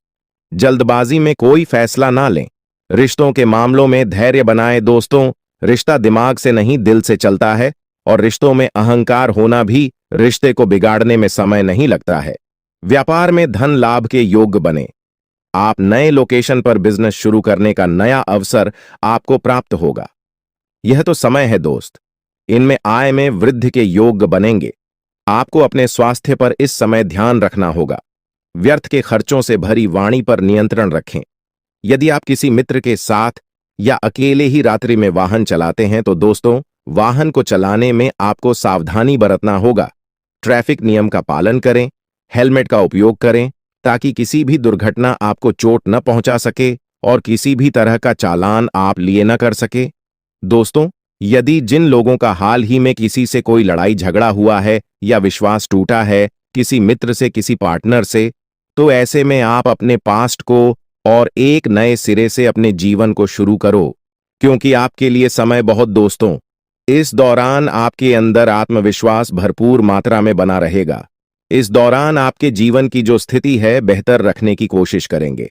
जल्दबाजी में कोई फैसला ना लें। रिश्तों के मामलों में धैर्य बनाएं दोस्तों। रिश्ता दिमाग से नहीं, दिल से चलता है और रिश्तों में अहंकार होना भी रिश्ते को बिगाड़ने में समय नहीं लगता है। व्यापार में धन लाभ के योग्य बने। आप नए लोकेशन पर बिजनेस शुरू करने का नया अवसर आपको प्राप्त होगा। यह तो समय है दोस्त, इनमें आय में वृद्धि के योग्य बनेंगे। आपको अपने स्वास्थ्य पर इस समय ध्यान रखना होगा। व्यर्थ के खर्चों से भरी वाणी पर नियंत्रण रखें। यदि आप किसी मित्र के साथ या अकेले ही रात्रि में वाहन चलाते हैं, तो दोस्तों, वाहन को चलाने में आपको सावधानी बरतना होगा। ट्रैफिक नियम का पालन करें, हेलमेट का उपयोग करें ताकि किसी भी दुर्घटना आपको चोट न पहुंचा सके और किसी भी तरह का चालान आप लिए न कर सके। दोस्तों, यदि जिन लोगों का हाल ही में किसी से कोई लड़ाई झगड़ा हुआ है या विश्वास टूटा है, किसी मित्र से, किसी पार्टनर से, तो ऐसे में आप अपने पास्ट को और एक नए सिरे से अपने जीवन को शुरू करो, क्योंकि आपके लिए समय बहुत दोस्तों। इस दौरान आपके अंदर आत्मविश्वास भरपूर मात्रा में बना रहेगा। इस दौरान आपके जीवन की जो स्थिति है बेहतर रखने की कोशिश करेंगे।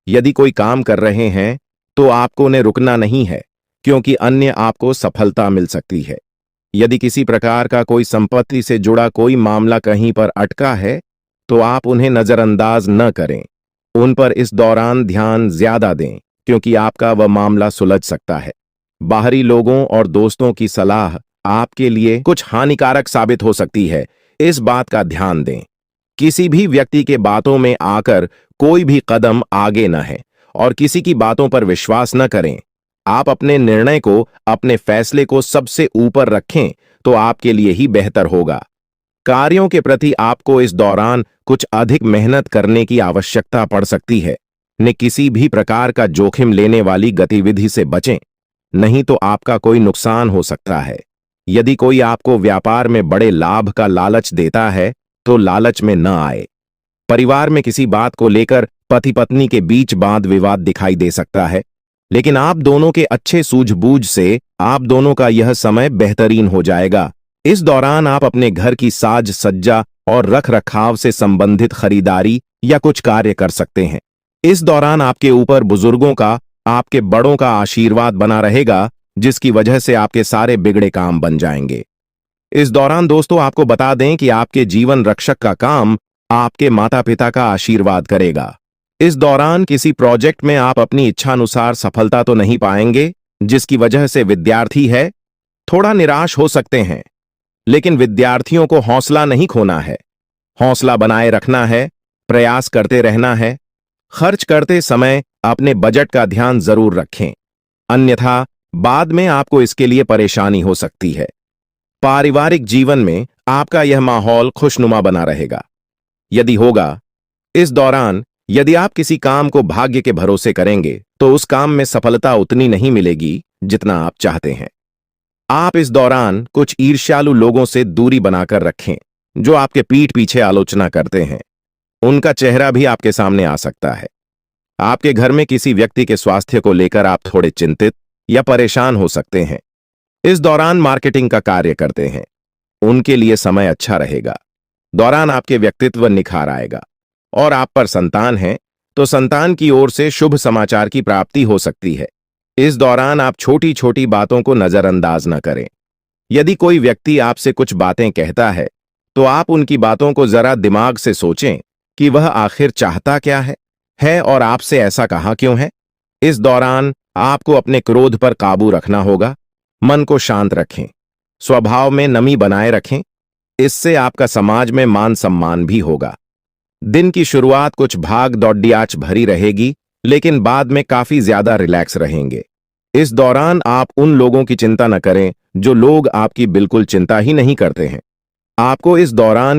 यदि कोई काम कर रहे हैं तो आपको उन्हें रुकना नहीं है, क्योंकि अन्य आपको सफलता मिल सकती है। यदि किसी प्रकार का कोई संपत्ति से जुड़ा कोई मामला कहीं पर अटका है तो आप उन्हें नजरअंदाज न करें। उन पर इस दौरान ध्यान ज्यादा दें, क्योंकि आपका वह मामला सुलझ सकता है। बाहरी लोगों और दोस्तों की सलाह आपके लिए कुछ हानिकारक साबित हो सकती है, इस बात का ध्यान दें। किसी भी व्यक्ति के बातों में आकर कोई भी कदम आगे न है और किसी की बातों पर विश्वास न करें। आप अपने निर्णय को, अपने फैसले को सबसे ऊपर रखें तो आपके लिए ही बेहतर होगा। कार्यों के प्रति आपको इस दौरान कुछ अधिक मेहनत करने की आवश्यकता पड़ सकती है। न किसी भी प्रकार का जोखिम लेने वाली गतिविधि से बचें, नहीं तो आपका कोई नुकसान हो सकता है। यदि कोई आपको व्यापार में बड़े लाभ का लालच देता है तो लालच में न आए। परिवार में किसी बात को लेकर पति पत्नी के बीच वाद विवाद दिखाई दे सकता है, लेकिन आप दोनों के अच्छे सूझबूझ से आप दोनों का यह समय बेहतरीन हो जाएगा। इस दौरान आप अपने घर की साज सज्जा और रख रखाव से संबंधित खरीदारी या कुछ कार्य कर सकते हैं। इस दौरान आपके ऊपर बुजुर्गों का, आपके बड़ों का आशीर्वाद बना रहेगा, जिसकी वजह से आपके सारे बिगड़े काम बन जाएंगे। इस दौरान दोस्तों आपको बता दें कि आपके जीवन रक्षक का काम आपके माता पिता का आशीर्वाद करेगा। इस दौरान किसी प्रोजेक्ट में आप अपनी इच्छानुसार सफलता तो नहीं पाएंगे, जिसकी वजह से विद्यार्थी है थोड़ा निराश हो सकते हैं। लेकिन विद्यार्थियों को हौसला नहीं खोना है, हौसला बनाए रखना है, प्रयास करते रहना है। खर्च करते समय अपने बजट का ध्यान जरूर रखें, अन्यथा बाद में आपको इसके लिए परेशानी हो सकती है। पारिवारिक जीवन में आपका यह माहौल खुशनुमा बना रहेगा। यदि होगा, इस दौरान यदि आप किसी काम को भाग्य के भरोसे करेंगे तो उस काम में सफलता उतनी नहीं मिलेगी जितना आप चाहते हैं। आप इस दौरान कुछ ईर्ष्यालु लोगों से दूरी बनाकर रखें, जो आपके पीठ पीछे आलोचना करते हैं। उनका चेहरा भी आपके सामने आ सकता है। आपके घर में किसी व्यक्ति के स्वास्थ्य को लेकर आप थोड़े चिंतित या परेशान हो सकते हैं। इस दौरान मार्केटिंग का कार्य करते हैं, उनके लिए समय अच्छा रहेगा। दौरान आपके व्यक्तित्व निखार आएगा। और आप पर संतान है तो संतान की ओर से शुभ समाचार की प्राप्ति हो सकती है। इस दौरान आप छोटी छोटी बातों को नजरअंदाज न करें। यदि कोई व्यक्ति आपसे कुछ बातें कहता है तो आप उनकी बातों को जरा दिमाग से सोचें कि वह आखिर चाहता क्या है और आपसे ऐसा कहा क्यों है। इस दौरान आपको अपने क्रोध पर काबू रखना होगा। मन को शांत रखें, स्वभाव में नमी बनाए रखें, इससे आपका समाज में मान सम्मान भी होगा। दिन की शुरुआत कुछ भाग दौड़ियाच भरी रहेगी, लेकिन बाद में काफी ज्यादा रिलैक्स रहेंगे। इस दौरान आप उन लोगों की चिंता न करें जो लोग आपकी बिल्कुल चिंता ही नहीं करते हैं। आपको इस दौरान